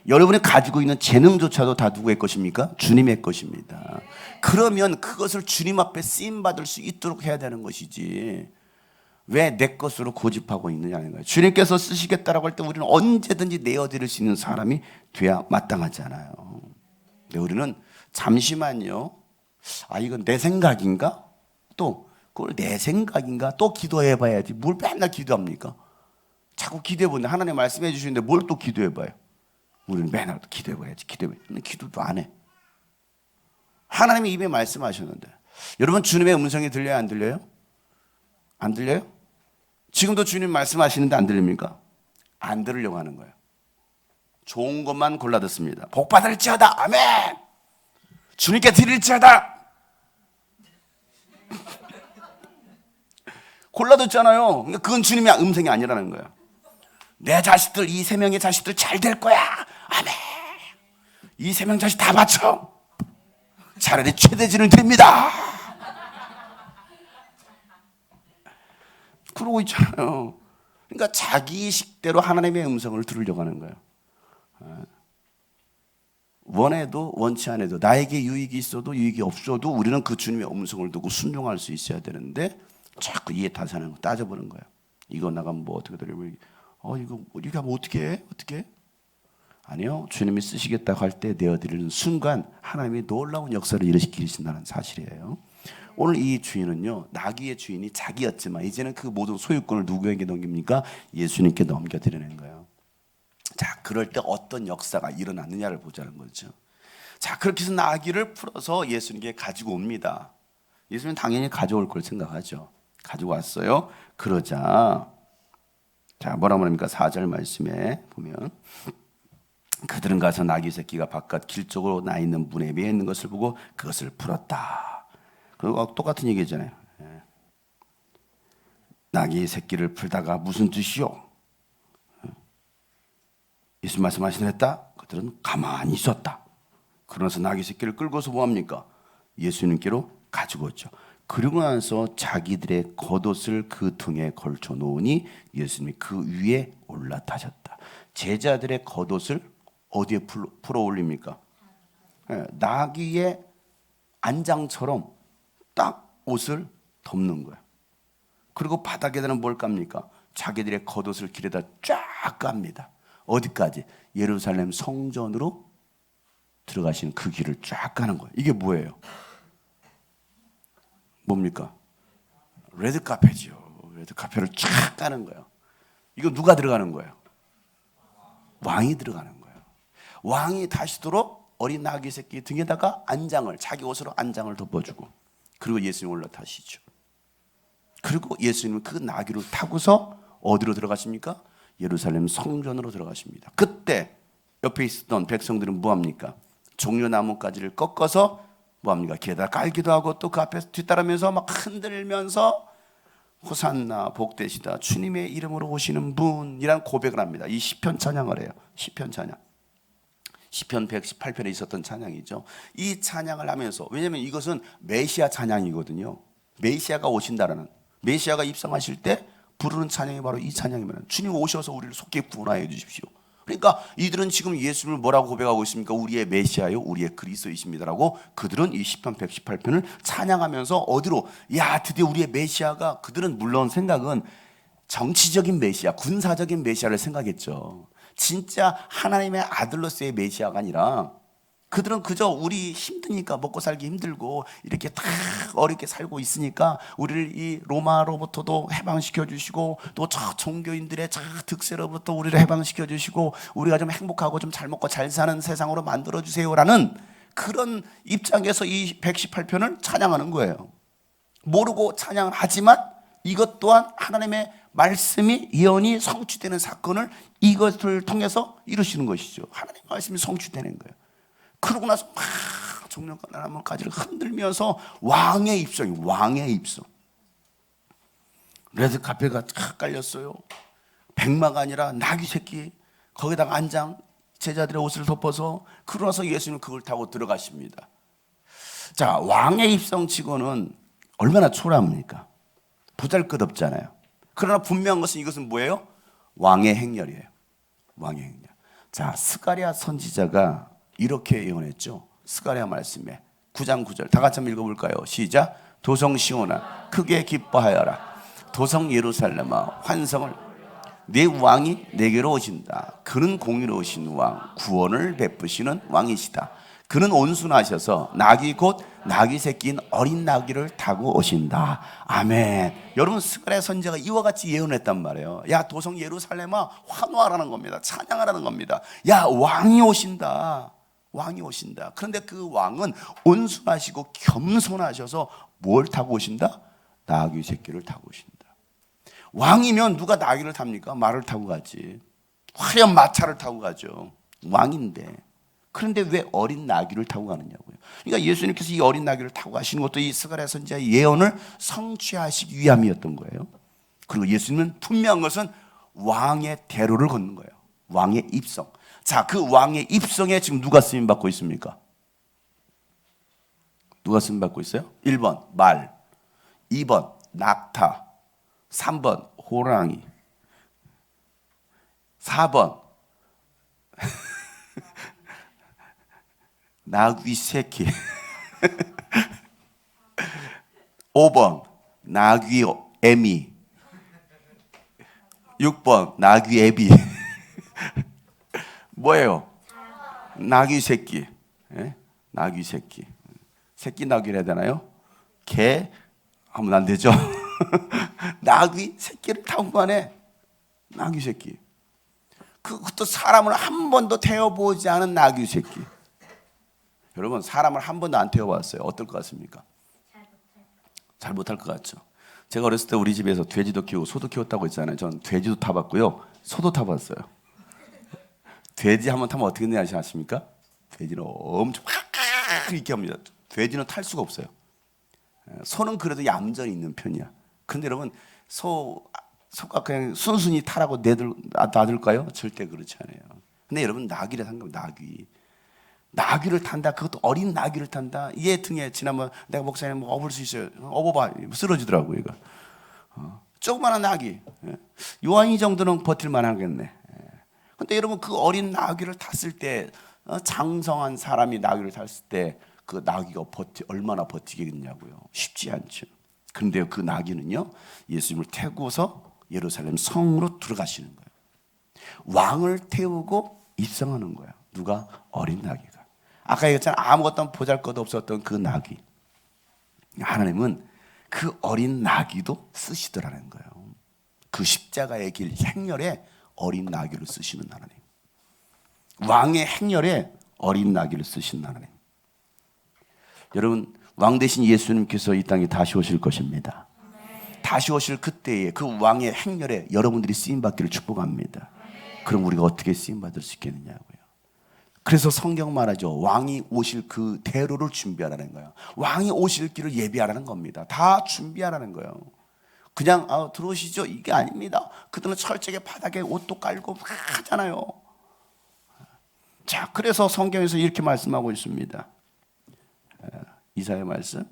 여러분이 가지고 있는 재능조차도 다 누구의 것입니까? 주님의 것입니다. 그러면 그것을 주님 앞에 쓰임받을 수 있도록 해야 되는 것이지 왜 내 것으로 고집하고 있느냐는 거예요. 주님께서 쓰시겠다라고 할 때 우리는 언제든지 내어드릴 수 있는 사람이 돼야 마땅하잖아요. 근데 우리는 잠시만요, 이건 내 생각인가? 또 그걸 내 생각인가? 또 기도해 봐야지. 뭘 맨날 기도합니까? 자꾸 기도해 보는데 하나님 말씀해 주시는데 뭘 또 기도해 봐요? 우리는 맨날 또 기도해 봐야지. 근데 기도도 안 해. 하나님이 입에 말씀하셨는데 여러분 주님의 음성이 들려요? 안 들려요? 안 들려요? 지금도 주님 말씀하시는데 안 들립니까? 안 들으려고 하는 거예요. 좋은 것만 골라 듣습니다. 복 받을지어다. 아멘. 주님께 드릴지어다. 골라 듣잖아요. 그러니까 그건 주님의 음성이 아니라는 거예요. 내 자식들, 이 세 명의 자식들 잘 될 거야. 아멘. 이 세 명 자식 다 바쳐. 차라리 최대진을 드립니다. 그러고 있잖아요. 그러니까 자기 식대로 하나님의 음성을 들으려고 하는 거예요. 원해도 원치 않아도, 나에게 유익이 있어도 유익이 없어도 우리는 그 주님의 음성을 듣고 순종할 수 있어야 되는데 자꾸 이해 타산하는 거 따져보는 거예요. 이거 나가면 뭐 어떻게 되려면 이거 하면 어떻게 해? 어떻게 해? 아니요. 주님이 쓰시겠다고 할 때 내어드리는 순간 하나님이 놀라운 역사를 일으키신다는 사실이에요. 오늘 이 주인은요, 나귀의 주인이 자기였지만 이제는 그 모든 소유권을 누구에게 넘깁니까? 예수님께 넘겨드리는 거예요. 자, 그럴 때 어떤 역사가 일어났느냐를 보자는 거죠. 자, 그렇게 해서 나귀를 풀어서 예수님께 가지고 옵니다. 예수님은 당연히 가져올 걸 생각하죠. 가지고 왔어요. 그러자 자, 뭐라고 합니까? 4절 말씀에 보면 그들은 가서 나귀 새끼가 바깥 길 쪽으로 나 있는 문에 매여 있는 것을 보고 그것을 풀었다. 그리고 똑같은 얘기잖아요. 나귀 새끼를 풀다가 무슨 뜻이요? 예수 말씀하시랬다. 그들은 가만히 있었다. 그러면서 나귀 새끼를 끌고서 뭐합니까? 예수님께로 가지고 왔죠. 그리고 나서 자기들의 겉옷을 그 등에 걸쳐 놓으니 예수님이 그 위에 올라타셨다. 제자들의 겉옷을 어디에 풀어 올립니까? 나귀의 안장처럼 딱 옷을 덮는 거예요. 그리고 바닥에다는 뭘 깝니까? 자기들의 겉옷을 길에다 쫙 깝니다. 어디까지? 예루살렘 성전으로 들어가시는 그 길을 쫙 까는 거예요. 이게 뭐예요? 뭡니까? 레드카펫이요. 레드카펫을 쫙 까는 거예요. 이거 누가 들어가는 거예요? 왕이 들어가는 거예요. 왕이 다시도록 어린 나귀 새끼 등에다가 안장을, 자기 옷으로 안장을 덮어주고, 그리고 예수님 올라타시죠. 그리고 예수님은 그 나귀를 타고서 어디로 들어가십니까? 예루살렘 성전으로 들어가십니다. 그때 옆에 있었던 백성들은 뭐합니까? 종려나무가지를 꺾어서 뭐합니까? 길에다 깔기도 하고 또 그 앞에서 뒤따르면서 막 흔들면서 호산나 복되시다 주님의 이름으로 오시는 분이란 고백을 합니다. 이 시편 찬양을 해요. 시편 찬양. 시편 118편에 있었던 찬양이죠. 이 찬양을 하면서, 왜냐하면 이것은 메시아 찬양이거든요. 메시아가 오신다라는, 메시아가 입성하실 때 부르는 찬양이 바로 이 찬양입니다. 주님 오셔서 우리를 속히 구원하여 주십시오. 그러니까 이들은 지금 예수님을 뭐라고 고백하고 있습니까? 우리의 메시아요, 우리의 그리스도이십니다라고 그들은 이 시편 118편을 찬양하면서 어디로? 야, 드디어 우리의 메시아가, 그들은 물론 생각은 정치적인 메시아, 군사적인 메시아를 생각했죠. 진짜 하나님의 아들로서의 메시아가 아니라 그들은 그저 우리 힘드니까, 먹고 살기 힘들고 이렇게 다 어렵게 살고 있으니까 우리를 이 로마로부터도 해방시켜 주시고, 또 저 종교인들의 저 득세로부터 우리를 해방시켜 주시고, 우리가 좀 행복하고 좀 잘 먹고 잘 사는 세상으로 만들어 주세요라는 그런 입장에서 이 118편을 찬양하는 거예요. 모르고 찬양을 하지만 이것 또한 하나님의 말씀이 예언이 성취되는 사건을 이것을 통해서 이루시는 것이죠. 하나님의 말씀이 성취되는 거예요. 그러고 나서 막 종려가 나무가지를 흔들면서 왕의 입성이, 왕의 입성. 레드 카페가 쫙 깔렸어요. 백마가 아니라 나귀 새끼, 거기다가 안장, 제자들의 옷을 덮어서, 그러고 나서 예수님은 그걸 타고 들어가십니다. 자, 왕의 입성치고는 얼마나 초라합니까? 보잘것없잖아요. 그러나 분명한 것은 이것은 뭐예요? 왕의 행렬이에요. 왕의 행렬. 자, 스가랴 선지자가 이렇게 예언했죠. 스가랴 말씀에 9장 9절 다 같이 한번 읽어볼까요? 시작. 도성 시온아 크게 기뻐하여라. 도성 예루살렘아 환성을. 내 왕이 내게로 오신다. 그는 공의로우신 왕, 구원을 베푸시는 왕이시다. 그는 온순하셔서 나귀 곧 나귀 새끼인 어린 나귀를 타고 오신다. 아멘. 여러분, 스가랴 선지자가 이와 같이 예언했단 말이에요. 야, 도성 예루살렘아 환호하라는 겁니다. 찬양하라는 겁니다. 야, 왕이 오신다. 왕이 오신다. 그런데 그 왕은 온순하시고 겸손하셔서 뭘 타고 오신다? 나귀 새끼를 타고 오신다. 왕이면 누가 나귀를 탑니까? 말을 타고 가지. 화려한 마차를 타고 가죠. 왕인데. 그런데 왜 어린 나귀를 타고 가느냐고요. 그러니까 예수님께서 이 어린 나귀를 타고 가시는 것도 이 스가랴 선지자의 예언을 성취하시기 위함이었던 거예요. 그리고 예수님은 분명한 것은 왕의 대로를 걷는 거예요. 왕의 입성. 자, 그 왕의 입성에 지금 누가 쓰임 받고 있습니까? 누가 쓰임 받고 있어요? 1번 말, 2번 낙타, 3번 호랑이, 4번 나귀 새끼, 5번 나귀 애미, 6번 나귀 애비. 뭐예요? 나귀 새끼. 예? 나귀 새끼. 새끼 나귀를 해야 되나요? 개 하면 안 되죠. 나귀 새끼를 타고 가네. 나귀 새끼. 그것도 사람을 한 번도 태워보지 않은 나귀 새끼. 여러분, 사람을 한 번도 안 태워봤어요. 어떨 것 같습니까? 잘 못할 것 같죠. 제가 어렸을 때 우리 집에서 돼지도 키우고 소도 키웠다고 했잖아요. 전 돼지도 타봤고요, 소도 타봤어요. 돼지 한번 타면 어떻게 되는지 아십니까? 돼지는 엄청 이렇게 합니다. 돼지는 탈 수가 없어요. 소는 그래도 얌전히 있는 편이야. 그런데 여러분, 소가 그냥 순순히 타라고 놔둘까요? 절대 그렇지 않아요. 근데 여러분, 나귀를 탄 겁니다. 나귀를 탄다. 그것도 어린 나귀를 탄다. 얘 등에 지난번 내가 목사님 뭐 업을 수 있어요. 업어봐. 쓰러지더라고 이거. 조그마한 나귀. 요한이 정도는 버틸만 하겠네. 근데 여러분, 그 어린 나귀를 탔을 때, 장성한 사람이 나귀를 탔을 때 그 나귀가 얼마나 버티겠냐고요. 쉽지 않죠. 그런데 그 나귀는요, 예수님을 태우고서 예루살렘 성으로 들어가시는 거예요. 왕을 태우고 입성하는 거예요. 누가? 어린 나귀가. 아까 얘기했잖아요. 아무것도 보잘것 없었던 그 나귀. 하나님은 그 어린 나귀도 쓰시더라는 거예요. 그 십자가의 길 행렬에 어린 나귀를 쓰시는 하나님. 왕의 행렬에 어린 나귀를 쓰시는 하나님. 여러분, 왕 대신 예수님께서 이 땅에 다시 오실 것입니다. 다시 오실 그때에 그 왕의 행렬에 여러분들이 쓰임받기를 축복합니다. 그럼 우리가 어떻게 쓰임받을 수 있겠느냐고요. 그래서 성경 말하죠. 왕이 오실 그 대로를 준비하라는 거예요. 왕이 오실 길을 예비하라는 겁니다. 다 준비하라는 거예요. 그냥 들어오시죠, 이게 아닙니다. 그들은 철저하게 바닥에 옷도 깔고 막 하잖아요. 자, 그래서 성경에서 이렇게 말씀하고 있습니다. 이사야 말씀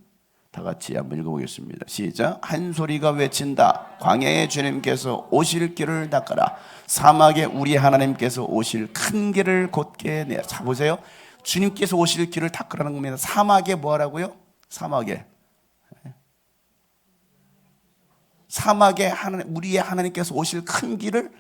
다 같이 한번 읽어보겠습니다. 시작. 한 소리가 외친다. 광야에 주님께서 오실 길을 닦아라. 사막에 우리 하나님께서 오실 큰 길을 곧게 내라. 자, 보세요. 주님께서 오실 길을 닦으라는 겁니다. 사막에 뭐 하라고요? 사막에 우리의 하나님께서 오실 큰 길을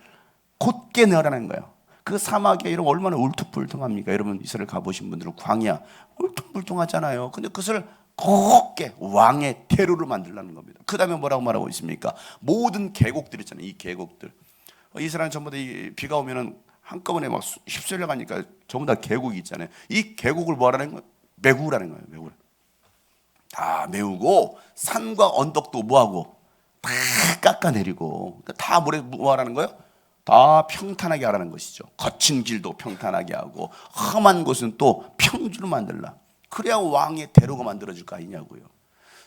곧게 내라는 거예요. 그 사막에 여러분 얼마나 울퉁불퉁합니까? 여러분 이스라엘 가보신 분들은 광야 울퉁불퉁하잖아요. 근데 그것을 곱게 왕의 대로를 만들라는 겁니다. 그 다음에 뭐라고 말하고 있습니까? 모든 계곡들 있잖아요. 이 계곡들, 이스라엘 전부 다 비가 오면은 한꺼번에 막 휩쓸려 가니까 전부 다 계곡이 있잖아요. 이 계곡을 뭐하라는 거예요? 메우라는 거예요. 메우라. 다 메우고 산과 언덕도 뭐하고 다 깎아내리고, 다 뭐하라는 거예요? 다 평탄하게 하라는 것이죠. 거친 길도 평탄하게 하고 험한 곳은 또 평지로 만들라. 그래야 왕의 대로가 만들어질 거 아니냐고요.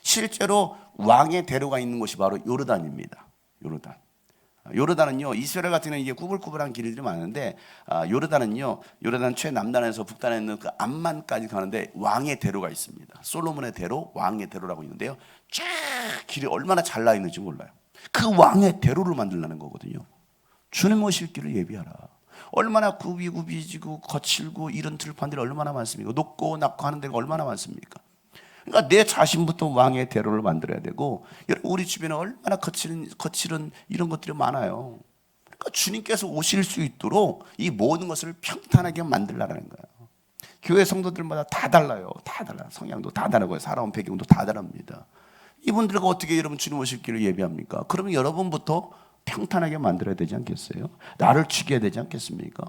실제로 왕의 대로가 있는 곳이 바로 요르단입니다. 요르단. 요르단은요, 이스라엘 같은 경우는 이게 구불구불한 길들이 많은데, 요르단은요, 요르단 최남단에서 북단에 있는 그 암만까지 가는데 왕의 대로가 있습니다. 솔로몬의 대로, 왕의 대로라고 있는데요, 쫙 길이 얼마나 잘 나 있는지 몰라요. 그 왕의 대로를 만들라는 거거든요. 주님 오실 길을 예비하라. 얼마나 굽이굽이지고 거칠고 이런 들판들이 얼마나 많습니까? 높고 낮고 하는 데가 얼마나 많습니까? 그러니까 내 자신부터 왕의 대로를 만들어야 되고, 여러분 우리 주변에 얼마나 거칠은 이런 것들이 많아요. 그러니까 주님께서 오실 수 있도록 이 모든 것을 평탄하게 만들라는 거예요. 교회 성도들마다 다 달라요. 다 달라요. 성향도 다 다르고요. 살아온 배경도 다 다릅니다. 이분들과 어떻게 여러분 주님 오실 길을 예비합니까? 그러면 여러분부터 평탄하게 만들어야 되지 않겠어요? 나를 죽여야 되지 않겠습니까?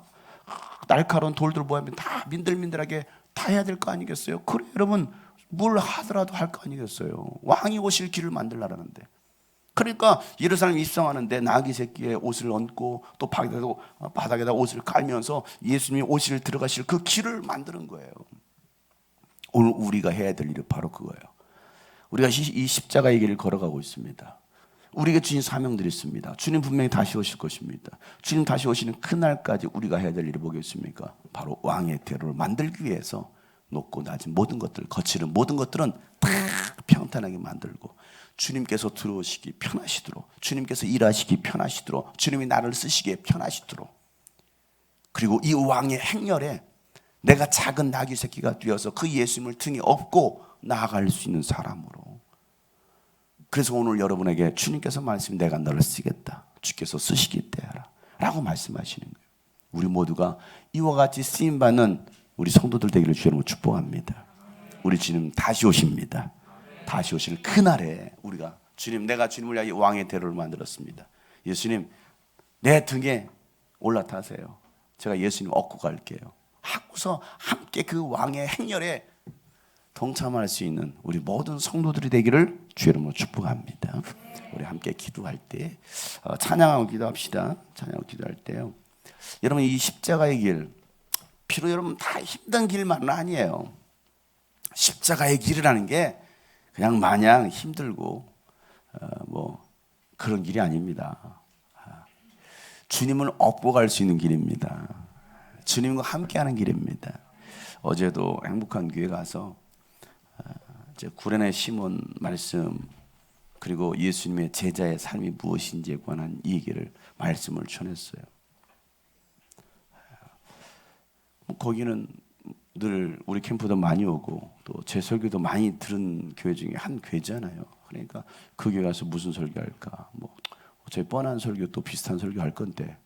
날카로운 돌들 모으면 다 민들민들하게 다 해야 될 거 아니겠어요? 그래 여러분 뭘 하더라도 할 거 아니겠어요? 왕이 오실 길을 만들라는데. 그러니까 예루살렘 입성하는데 나귀 새끼의 옷을 얹고 또 바닥에다 옷을 깔면서 예수님이 오실 들어가실 그 길을 만드는 거예요. 오늘 우리가 해야 될 일은 바로 그거예요. 우리가 이 십자가의 길을 걸어가고 있습니다. 우리에게 주신 사명들이 있습니다. 주님 분명히 다시 오실 것입니다. 주님 다시 오시는 그날까지 우리가 해야 될 일이 뭐겠습니까? 바로 왕의 대로를 만들기 위해서 높고 낮은 모든 것들, 거칠은 모든 것들은 다 평탄하게 만들고, 주님께서 들어오시기 편하시도록, 주님께서 일하시기 편하시도록, 주님이 나를 쓰시기에 편하시도록, 그리고 이 왕의 행렬에 내가 작은 나귀 새끼가 되어서 그 예수님을 등에 업고 나아갈 수 있는 사람으로. 그래서 오늘 여러분에게 주님께서 말씀, 내가 너를 쓰겠다, 주께서 쓰시기 때하라 라고 말씀하시는 거예요. 우리 모두가 이와 같이 쓰임받는 우리 성도들 되기를 주님으로 축복합니다. 우리 주님 다시 오십니다. 다시 오실 그날에 우리가 주님, 내가 주님을 위하여 왕의 대로를 만들었습니다. 예수님 내 등에 올라타세요. 제가 예수님 업고 갈게요 하고서 함께 그 왕의 행렬에 동참할 수 있는 우리 모든 성도들이 되기를 주님으로 축복합니다. 우리 함께 기도할 때 찬양하고 기도합시다. 찬양하고 기도할 때요, 여러분 이 십자가의 길, 비록 여러분 다 힘든 길만은 아니에요. 십자가의 길이라는 게 그냥 마냥 힘들고 뭐 그런 길이 아닙니다. 주님을 업고 갈 수 있는 길입니다. 주님과 함께하는 길입니다. 어제도 행복한 교회 가서 이제 구레네 시몬 말씀, 그리고 예수님의 제자의 삶이 무엇인지에 관한 얘기를 말씀을 전했어요. 거기는 늘 우리 캠프도 많이 오고 또 제 설교도 많이 들은 교회 중에 한 교회잖아요. 그러니까 그 교회 가서 무슨 설교할까, 뭐 저희 뻔한 설교 또 비슷한 설교 할 건데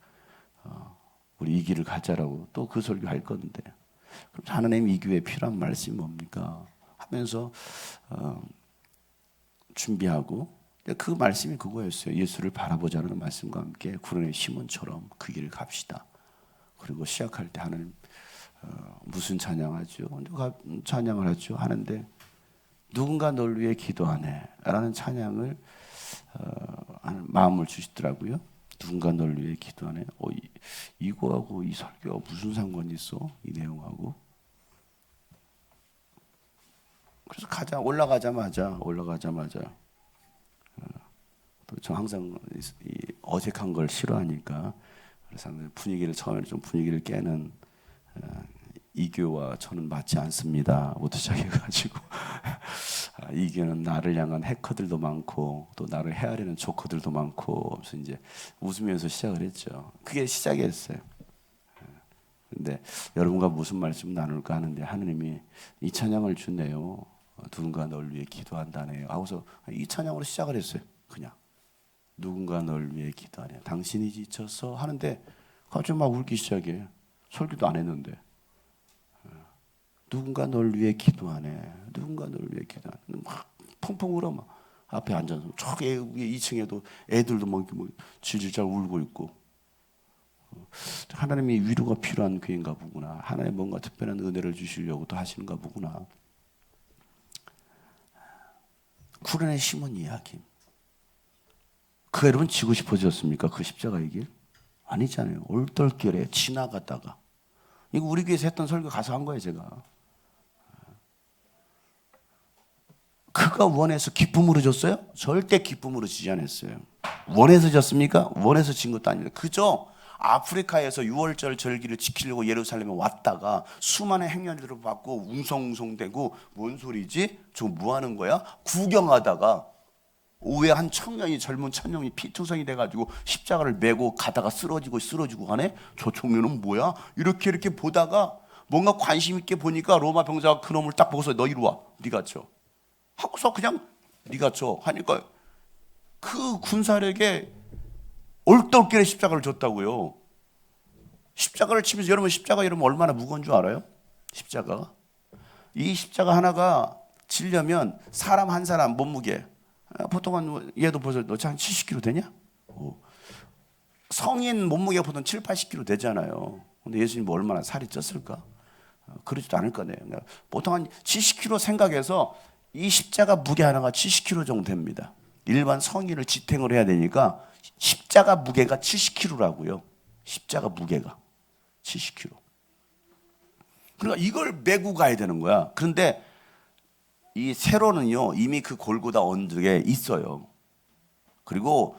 우리 이 길을 가자라고 또 그 설교 할 건데, 그럼 하나님 이 교회에 필요한 말씀이 뭡니까 하면서 준비하고, 그 말씀이 그거였어요. 예수를 바라보자는 말씀과 함께 구레네 시몬처럼 그 길을 갑시다. 그리고 시작할 때 하나님 무슨 찬양하죠? 누가 찬양을 하죠? 하는데 누군가 널 위해 기도하네 라는 찬양을 마음을 주시더라고요. 누군가 널 위해 기도하네. 이거하고 이 설교가 무슨 상관이 있어? 이 내용하고. 그래서 올라가자마자 또 저 항상 이 어색한 걸 싫어하니까, 그래서 분위기를 처음에 좀 분위기를 깨는 이교와 저는 맞지 않습니다 부터 시작해가지고 이교는 나를 향한 해커들도 많고 또 나를 헤아리는 조커들도 많고, 그래서 이제 웃으면서 시작을 했죠. 그게 시작이었어요. 근데 여러분과 무슨 말씀 나눌까 하는데 하느님이 이 찬양을 주네요. 누군가 널 위해 기도한다네요 하고서 이 찬양으로 시작을 했어요. 그냥 누군가 널 위해 기도하네, 당신이 지쳐서 하는데 갑자기 막 울기 시작해. 설교도 안 했는데. 누군가 널 위해 기도하네. 누군가 널 위해 기도하네. 막 펑펑 울어. 막 앞에 앉아서 저기 위에 2층에도 애들도 막 질질 울고 있고. 하나님이 위로가 필요한 교회인가 보구나. 하나님 뭔가 특별한 은혜를 주시려고 또 하시는가 보구나. 구련의 심은 이야기. 그 여러분 지고 싶어졌습니까? 그 십자가의 길? 아니잖아요. 올떨결에 지나가다가. 이거 우리 교회에서 했던 설교 가서 한 거예요, 제가. 그가 원해서 기쁨으로 졌어요? 절대 기쁨으로 지지 않았어요. 원해서 졌습니까? 원해서 진 것도 아닙니다. 그저 아프리카에서 6월절 절기를 지키려고 예루살렘에 왔다가 수많은 행렬들을 받고 웅성웅성대고 뭔 소리지? 저 뭐 하는 거야? 구경하다가 오후에 한 청년이 젊은 청년이 피투성이 돼가지고 십자가를 메고 가다가 쓰러지고 가네? 저 청년은 뭐야? 이렇게 보다가 뭔가 관심 있게 보니까 로마 병사가 그놈을 딱 보고서 너 이리 와. 네가 쳐. 하고서 그냥 네가 쳐. 하니까 그 군사에게 올떨결에 십자가를 줬다고요. 십자가를 치면서 여러분 십자가 여러분 얼마나 무거운 줄 알아요? 십자가가. 이 십자가 하나가 지려면 사람 한 사람 몸무게 보통은 얘도 벌써 너 한 70kg 되냐? 성인 몸무게가 보통 7, 80kg 되잖아요. 근데 예수님 뭐 얼마나 살이 쪘을까? 그러지도 않을 거네요. 그러니까 보통 한 70kg 생각해서 이 십자가 무게 하나가 70kg 정도 됩니다. 일반 성인을 지탱을 해야 되니까 십자가 무게가 70kg라고요. 십자가 무게가 70kg. 그러니까 이걸 메고 가야 되는 거야. 그런데 이 세로는요 이미 그 골고다 언덕에 있어요. 그리고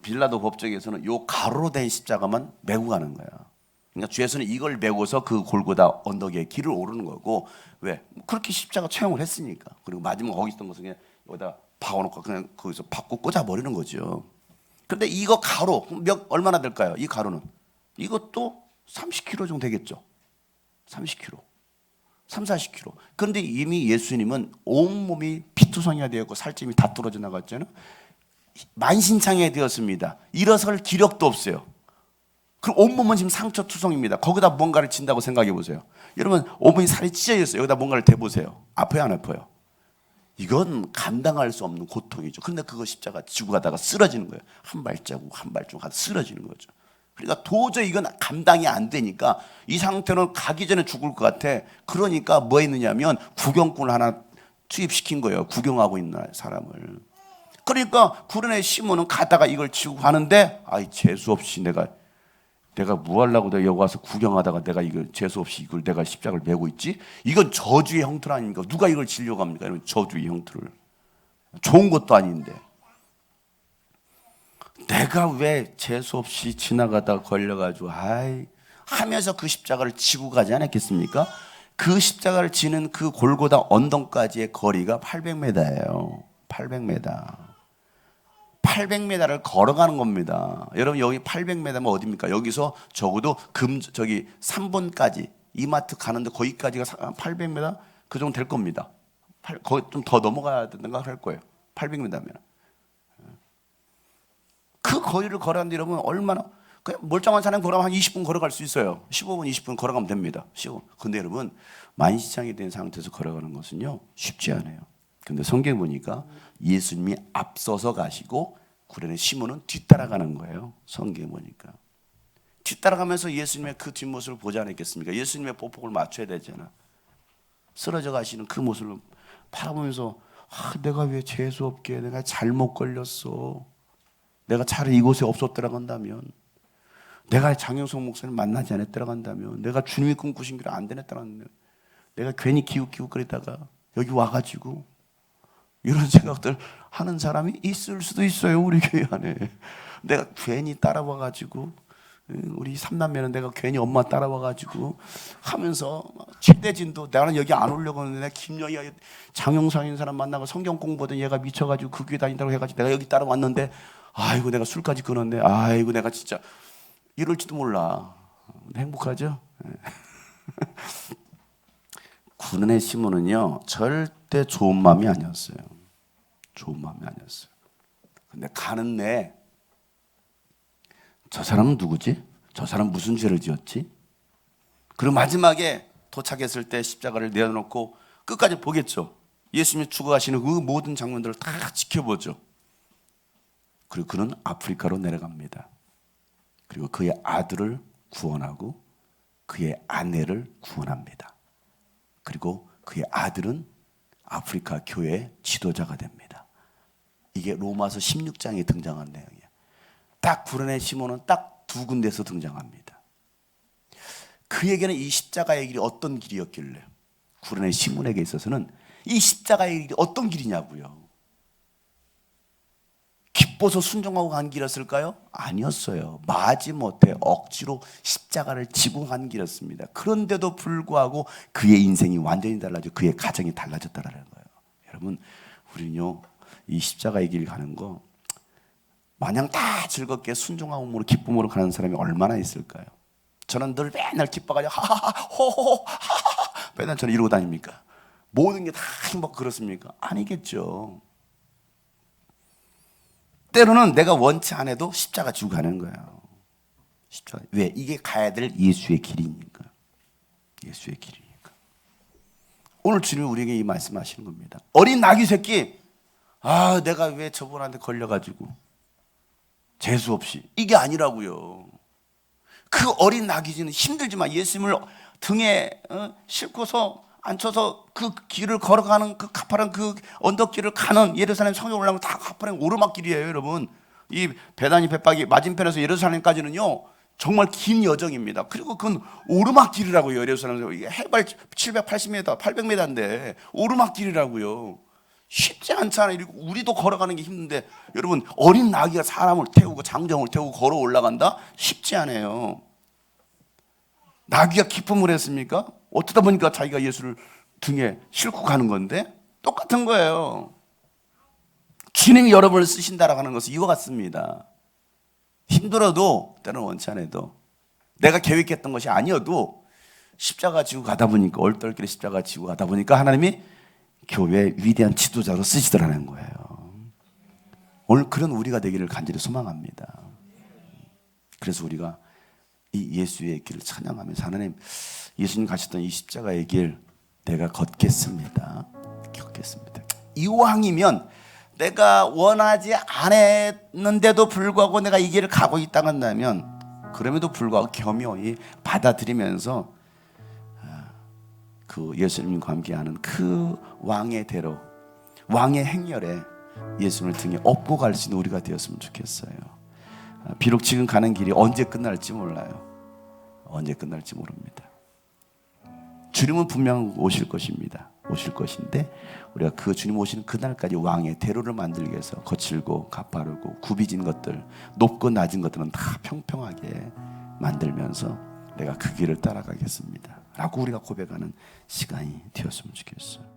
빌라도 법정에서는 요 가로로 된 십자가만 메고 가는 거야. 그러니까 주에서는 이걸 메고서 그 골고다 언덕에 길을 오르는 거고. 왜? 그렇게 십자가 채용을 했으니까. 그리고 마지막 거기 있던 것은 그냥 여기다 박아놓고 그냥 거기서 박고 꽂아버리는 거죠. 그런데 이거 가로 얼마나 될까요? 이 가로는 이것도 30kg 정도 되겠죠. 30kg, 3, 40kg. 그런데 이미 예수님은 온몸이 피투성이가 되었고 살점이 다 떨어져 나갔잖아요. 만신창이 되었습니다. 일어설 기력도 없어요. 그럼 온몸은 지금 상처투성입니다. 거기다 뭔가를 진다고 생각해 보세요. 여러분 온몸이 살이 찢어져 있어요. 여기다 뭔가를 대보세요. 아파요 안 아파요? 이건 감당할 수 없는 고통이죠. 그런데 그거 십자가 지고 가다가 쓰러지는 거예요. 한 발자국 한 발자국 하다 쓰러지는 거죠. 그러니까 도저히 이건 감당이 안 되니까 이 상태로 가기 전에 죽을 것 같아. 그러니까 뭐 했느냐면 구경꾼을 하나 투입시킨 거예요. 구경하고 있는 사람을. 그러니까 구련의 시몬은 가다가 이걸 지고 가는데 아이 재수 없이 내가 뭐 하려고 내가 여기 와서 구경하다가 내가 이걸 재수 없이 이걸 내가 십자가를 메고 있지? 이건 저주의 형틀 아닙니까? 누가 이걸 지려고 합니까? 이런 저주의 형틀을. 좋은 것도 아닌데. 내가 왜 재수 없이 지나가다 걸려가지고 하면서 그 십자가를 지고 가지 않았겠습니까? 그 십자가를 지는 그 골고다 언덕까지의 거리가 800m예요. 800m. 800m를 걸어가는 겁니다. 여러분 여기 800m면 어디입니까? 여기서 적어도 3번까지 이마트 가는데 거기까지가 800m 그 정도 될 겁니다. 거기 좀 더 넘어가야 된다고 할 거예요. 800m면. 그 거리를 걸어가는데 여러분 얼마나 그냥 멀쩡한 사람 걸어가면 한 20분 걸어갈 수 있어요. 15분, 20분 걸어가면 됩니다. 15분. 근데 여러분 만시창이 된 상태에서 걸어가는 것은요 쉽지 않아요. 근데 성경 보니까 예수님이 앞서서 가시고 구련의 시몬은 뒤따라가는 거예요. 성경 보니까 뒤따라가면서 예수님의 그 뒷모습을 보지 않았겠습니까? 예수님의 보폭을 맞춰야 되잖아. 쓰러져 가시는 그 모습을 바라보면서 내가 왜 재수 없게 내가 잘못 걸렸어. 내가 차라리 이곳에 없었더라 한다면, 내가 장영석 목사님 만나지 않았더라 한다면, 내가 주님이 꿈꾸신 길을 안 되냈더라 한다면, 내가 괜히 기웃기웃거리다가 여기 와가지고 이런 생각들 하는 사람이 있을 수도 있어요. 우리 교회 안에 내가 괜히 따라와가지고 우리 삼남매는 내가 괜히 엄마 따라와가지고 하면서 최대진도 나는 여기 안 오려고 하는데 내가 김영희가 장영상인 사람 만나고 성경 공부하던 얘가 미쳐가지고 그 교회 다닌다고 해가지고 내가 여기 따라왔는데 아이고 내가 술까지 끊었네. 아이고 내가 진짜 이럴지도 몰라. 행복하죠? 구른의 시몬은요 절대 좋은 마음이 아니었어요. 좋은 마음이 아니었어요. 근데 가는 내 저 사람은 누구지? 저 사람 무슨 죄를 지었지? 그리고 마지막에 도착했을 때 십자가를 내어놓고 끝까지 보겠죠. 예수님이 죽어가시는 그 모든 장면들을 다 지켜보죠. 그리고 그는 아프리카로 내려갑니다. 그리고 그의 아들을 구원하고 그의 아내를 구원합니다. 그리고 그의 아들은 아프리카 교회의 지도자가 됩니다. 이게 로마서 16장에 등장한 내용이에요. 딱 구레네 시몬은 딱 두 군데서 등장합니다. 그에게는 이 십자가의 길이 어떤 길이었길래 구레네 시몬에게 있어서는 이 십자가의 길이 어떤 길이냐고요. 기뻐서 순종하고 간 길이었을까요? 아니었어요. 마지못해 억지로 십자가를 지고 간 길이었습니다. 그런데도 불구하고 그의 인생이 완전히 달라지고 그의 가정이 달라졌다는 거예요. 여러분, 우리는요 이 십자가의 길 가는 거 마냥 다 즐겁게 순종하고 기쁨으로 가는 사람이 얼마나 있을까요? 저는 늘 맨날 기뻐가지고 하하하 호호호 하하하 맨날 저는 이러고 다닙니까? 모든 게 다 행복 그렇습니까? 아니겠죠. 때로는 내가 원치 않아도 십자가 지고 가는 거예요. 십자가. 왜? 이게 가야 될 예수의 길이니까. 예수의 길이니까. 오늘 주님이 우리에게 이 말씀하시는 겁니다. 어린 나귀 새끼, 내가 왜 저분한테 걸려가지고 재수 없이, 이게 아니라고요. 그 어린 나귀지는 힘들지만 예수님을 등에 싣고서 앉혀서 그 길을 걸어가는 그 가파른 그 언덕길을 가는 예루살렘 성전 올라가면 다 가파른 오르막길이에요. 여러분, 이 베다니 벳박이 맞은편에서 예루살렘까지는요 정말 긴 여정입니다. 그리고 그건 오르막길이라고요. 예루살렘에서 해발 780m, 800m인데 오르막길이라고요. 쉽지 않잖아요. 우리도 걸어가는 게 힘든데, 여러분, 어린 나귀가 사람을 태우고 장정을 태우고 걸어 올라간다? 쉽지 않아요. 나귀가 기쁨을 했습니까? 어쩌다 보니까 자기가 예수를 등에 싣고 가는 건데 똑같은 거예요. 주님이 여러분을 쓰신다라고 하는 것은 이와 같습니다. 힘들어도 때로는 원치 않아도 내가 계획했던 것이 아니어도 십자가 지고 가다 보니까, 얼떨결에 십자가 지고 가다 보니까 하나님이 교회의 위대한 지도자로 쓰시더라는 거예요. 오늘 그런 우리가 되기를 간절히 소망합니다. 그래서 우리가 이 예수의 길을 찬양하면서, 하나님, 예수님 가셨던 이 십자가의 길 내가 걷겠습니다. 걷겠습니다. 이왕이면 내가 원하지 않았는데도 불구하고 내가 이 길을 가고 있다고 한다면, 그럼에도 불구하고 겸허히 받아들이면서 그 예수님과 함께하는 그 왕의 대로, 왕의 행렬에 예수님을 등에 업고 갈 수 있는 우리가 되었으면 좋겠어요. 비록 지금 가는 길이 언제 끝날지 몰라요. 언제 끝날지 모릅니다. 주님은 분명 오실 것입니다. 오실 것인데 우리가 그 주님 오시는 그날까지 왕의 대로를 만들기 위해서 거칠고 가파르고 굽이진 것들, 높고 낮은 것들은 다 평평하게 만들면서 내가 그 길을 따라가겠습니다 라고 우리가 고백하는 시간이 되었으면 좋겠어요.